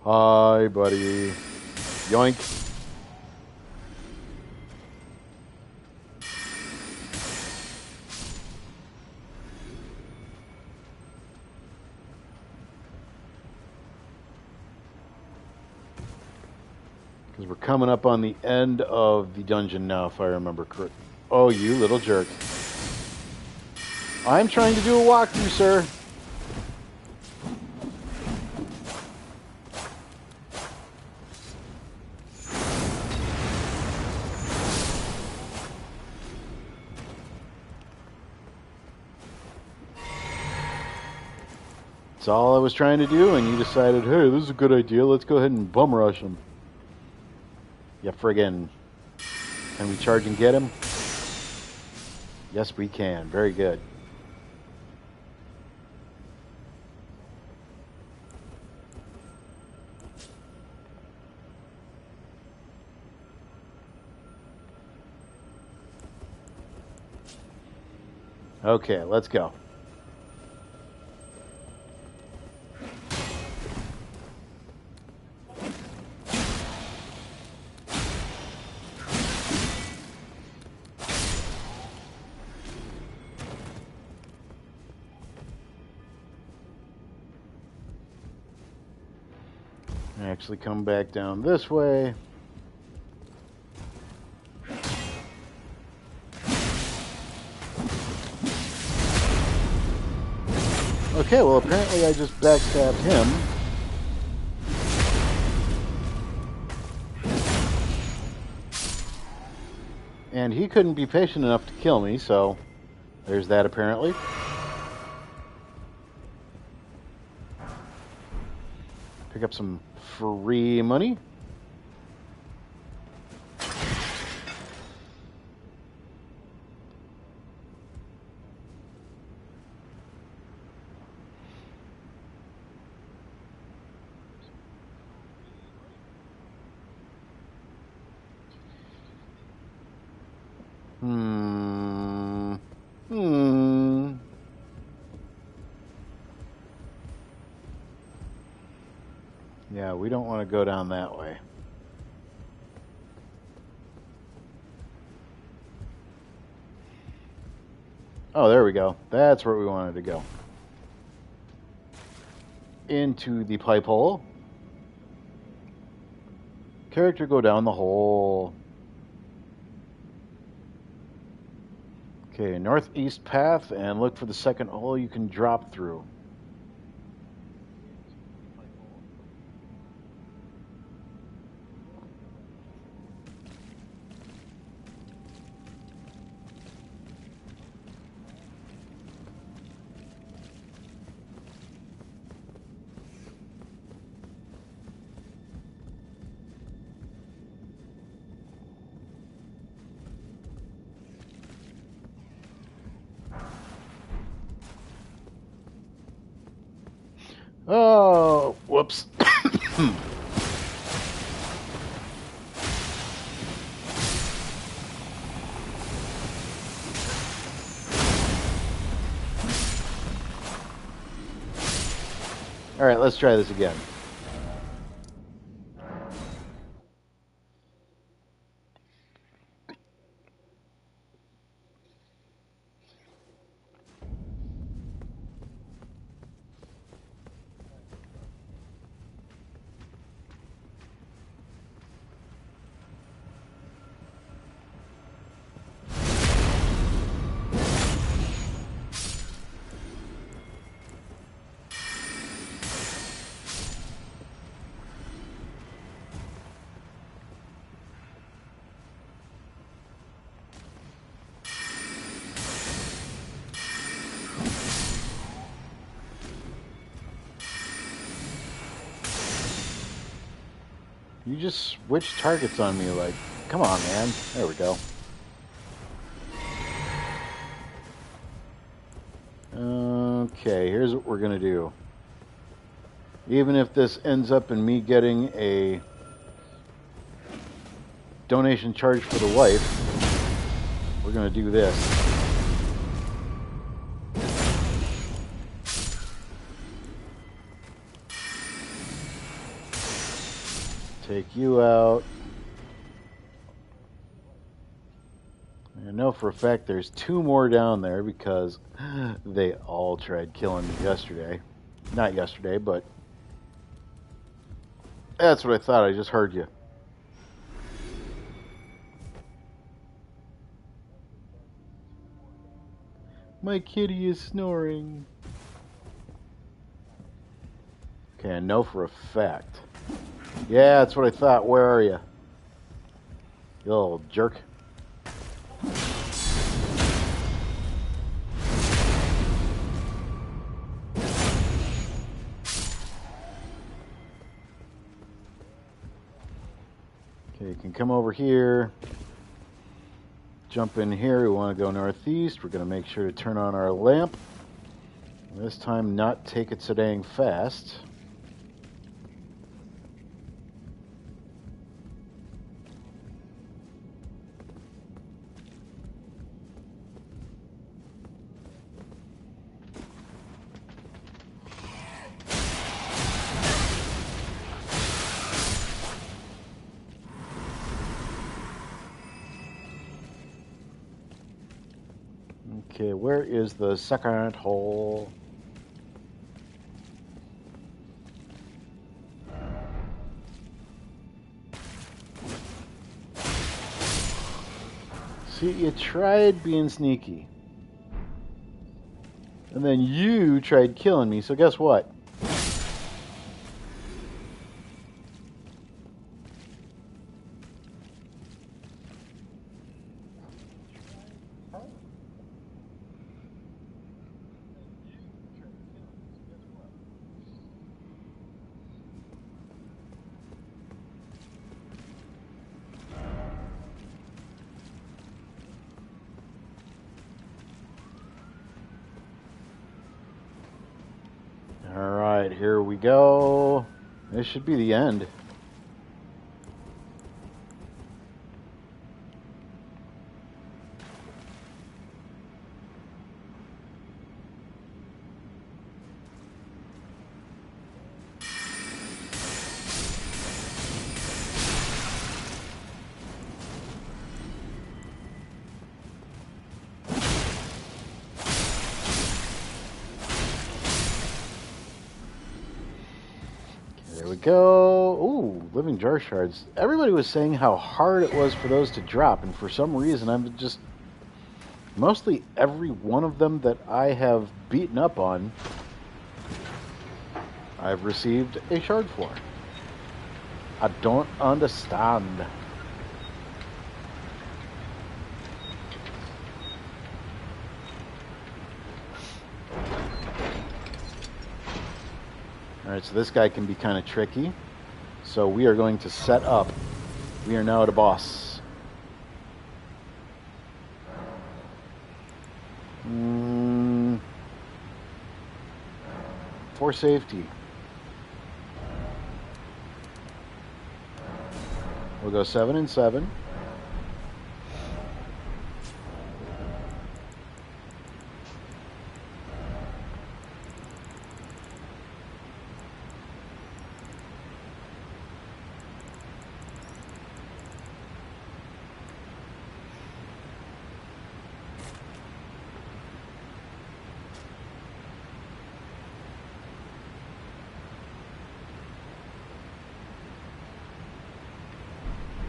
Hi, buddy. Yoink. We're coming up on the end of the dungeon now, if I remember correctly. Oh, you little jerk. I'm trying to do a walkthrough, sir. That's all I was trying to do, and you decided, hey, this is a good idea. Let's go ahead and bum rush him. Yeah, friggin'. Can we charge and get him? Yes, we can. Very good. Okay, let's go. Actually come back down this way. Okay, well apparently I just backstabbed him. And he couldn't be patient enough to kill me, so there's that apparently. Pick up some free money. Yeah, we don't want to go down that way. Oh, there we go. That's where we wanted to go. Into the pipe hole. Character go down the hole. Okay, northeast path, and look for the second hole you can drop through. Oh, whoops. All right, let's try this again. You just switched targets on me, like, come on, man. There we go. Okay, here's what we're gonna do. Even if this ends up in me getting a donation charge for the wife, we're gonna do this. Take you out. I know for a fact there's 2 more down there because they all tried killing me yesterday. Not yesterday, but that's what I thought. I just heard you. My kitty is snoring. Okay, I know for a fact. Yeah, that's what I thought. Where are you? You little jerk. Okay, you can come over here. Jump in here. We want to go northeast. We're going to make sure to turn on our lamp. This time not take it so dang fast. Okay, where is the second hole? See, you tried being sneaky. And then you tried killing me, so guess what? Alright, here we go. This should be the end. There we go. Ooh, living jar shards. Everybody was saying how hard it was for those to drop, and for some reason I'm just... Mostly every one of them that I have beaten up on, I've received a shard for. I don't understand. Alright, so this guy can be kind of tricky. So we are going to set up. We are now at a boss. For safety. We'll go 7 and 7.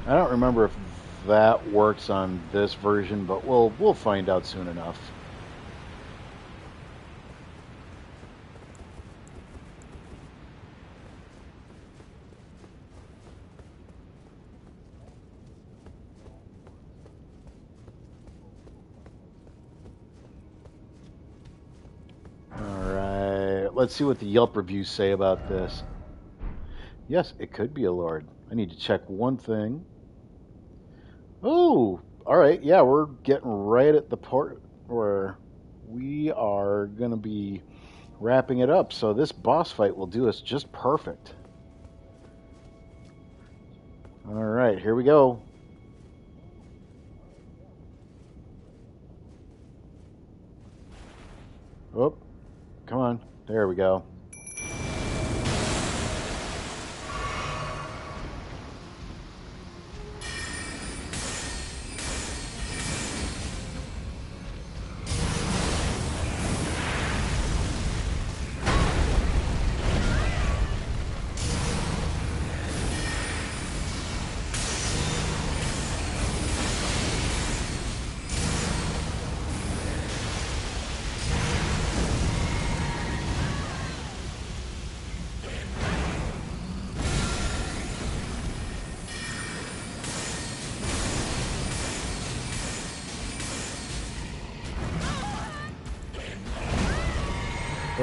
I don't remember if that works on this version, but we'll find out soon enough. Alright, let's see what the Yelp reviews say about this. Yes, it could be a lord. I need to check one thing. Oh, alright, yeah, we're getting right at the part where we are going to be wrapping it up. So this boss fight will do us just perfect. Alright, here we go. Oh, come on. There we go.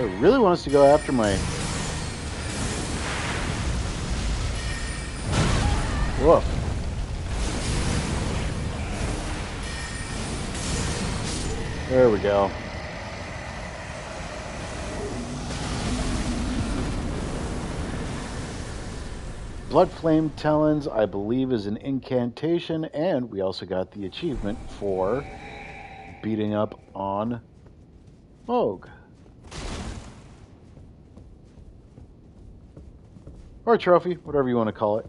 it really wants to go after my... Woof. There we go. Blood Flame Talons, I believe, is an incantation, and we also got the achievement for beating up on Moog. Or a trophy, whatever you want to call it.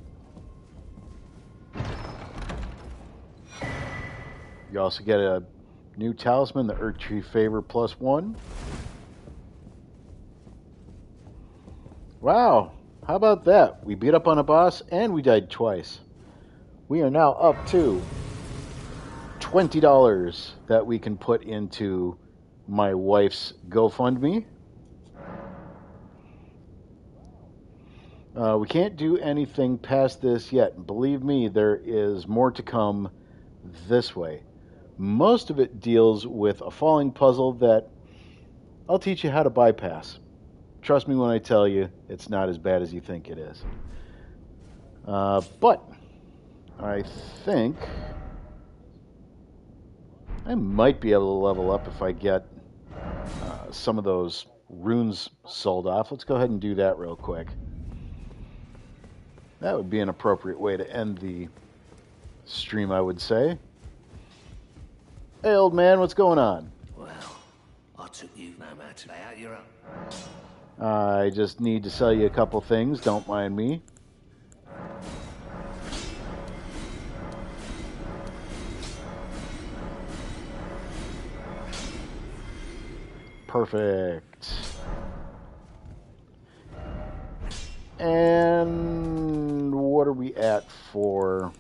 You also get a new talisman, the Earth Tree Favor +1. Wow, how about that? We beat up on a boss and we died twice. We are now up to $20 that we can put into my wife's GoFundMe. We can't do anything past this yet. Believe me, there is more to come this way. Most of it deals with a falling puzzle that I'll teach you how to bypass. Trust me when I tell you, it's not as bad as you think it is. But I think I might be able to level up if I get some of those runes sold off. Let's go ahead and do that real quick. That would be an appropriate way to end the stream, I would say. Hey, old man, what's going on? Well, I took you no matter. Lay out your own. I just need to sell you a couple things. Don't mind me. Perfect. And what are we at for...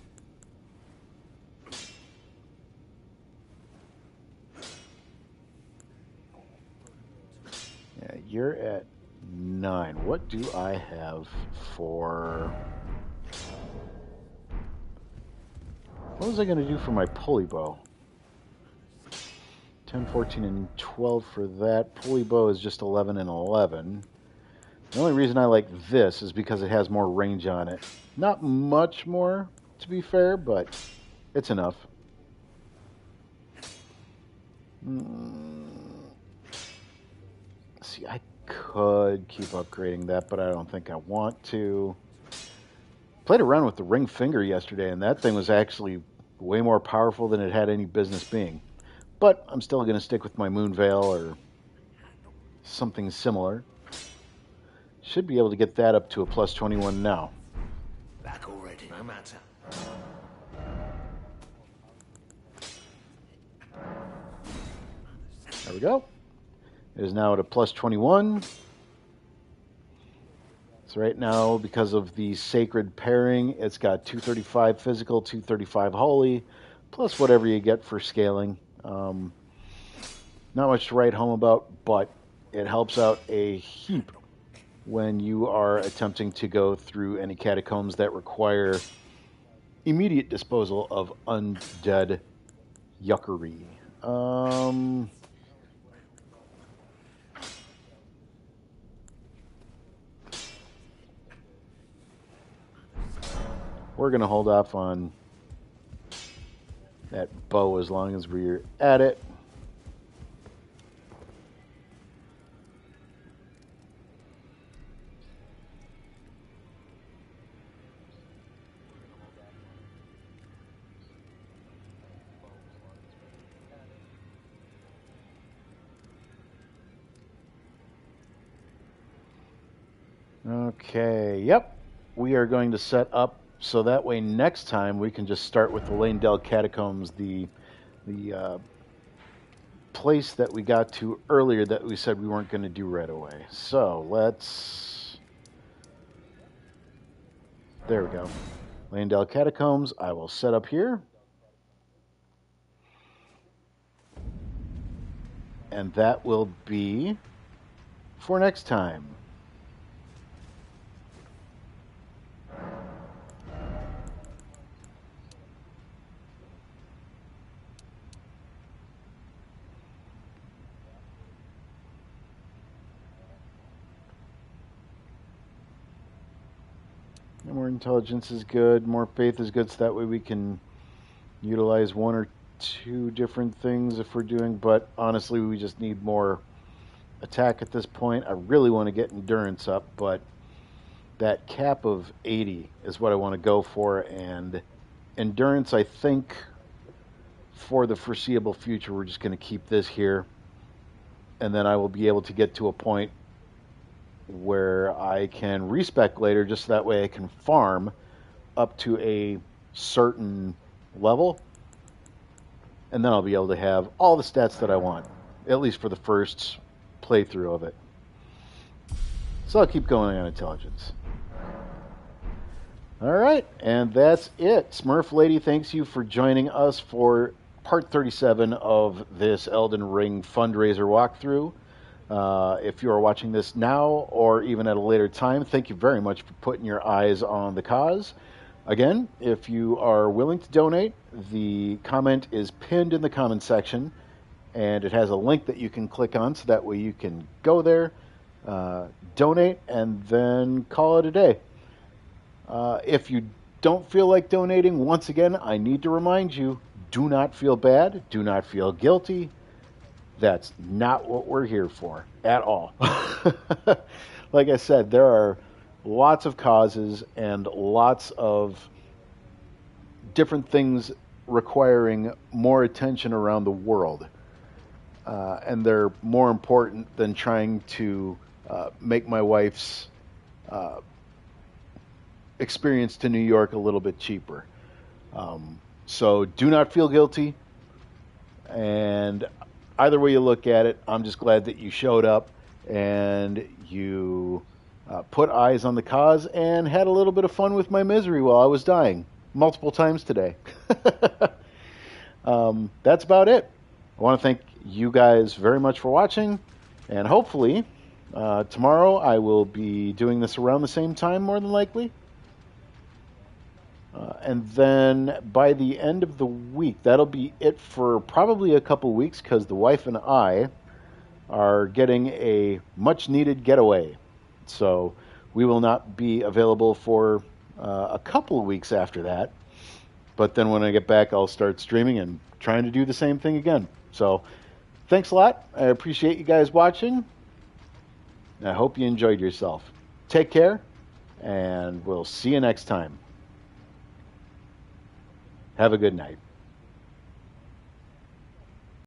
Yeah, you're at 9. What do I have for... What was I going to do for my pulley bow? 10, 14, and 12 for that. Pulley bow is just 11 and 11. The only reason I like this is because it has more range on it. Not much more, to be fair, but it's enough. See, I could keep upgrading that, but I don't think I want to. Played around with the ring finger yesterday, and that thing was actually way more powerful than it had any business being. But I'm still going to stick with my moon veil or something similar. Should be able to get that up to a +21 now. Back already, no matter. There we go. It is now at a +21. So right now, because of the sacred pairing, it's got 235 physical, 235 holy, plus whatever you get for scaling. Not much to write home about, but it helps out a heap when you are attempting to go through any catacombs that require immediate disposal of undead yuckery. We're going to hold off on that bow as long as we're at it. Okay, yep. We are going to set up so that way next time we can just start with the Lanedale Catacombs, the place that we got to earlier that we said we weren't going to do right away. So let's... There we go. Lanedale Catacombs, I will set up here. And that will be for next time. More intelligence is good. More faith is good, so that way we can utilize one or two different things if we're doing. But honestly, we just need more attack at this point. I really want to get endurance up, but that cap of 80 is what I want to go for. And endurance, I think, for the foreseeable future, we're just going to keep this here. And then I will be able to get to a point where I can respec later, just so that way I can farm up to a certain level. And then I'll be able to have all the stats that I want, at least for the first playthrough of it. So I'll keep going on intelligence. All right, and that's it. Smurf Lady, thanks you for joining us for part 37 of this Elden Ring fundraiser walkthrough. If you are watching this now or even at a later time, thank you very much for putting your eyes on the cause. Again, if you are willing to donate, the comment is pinned in the comment section, and it has a link that you can click on, so that way you can go there, donate, and then call it a day. If you don't feel like donating, once again, I need to remind you, do not feel bad, do not feel guilty. That's not what we're here for at all. Like I said, there are lots of causes and lots of different things requiring more attention around the world. And they're more important than trying to make my wife's experience to New York a little bit cheaper. So do not feel guilty. And either way you look at it, I'm just glad that you showed up and you put eyes on the cause and had a little bit of fun with my misery while I was dying multiple times today. That's about it. I want to thank you guys very much for watching, and hopefully tomorrow I will be doing this around the same time, more than likely. And then by the end of the week, that'll be it for probably a couple weeks, because the wife and I are getting a much-needed getaway. So we will not be available for a couple of weeks after that. But then when I get back, I'll start streaming and trying to do the same thing again. So thanks a lot. I appreciate you guys watching. I hope you enjoyed yourself. Take care, and we'll see you next time. Have a good night.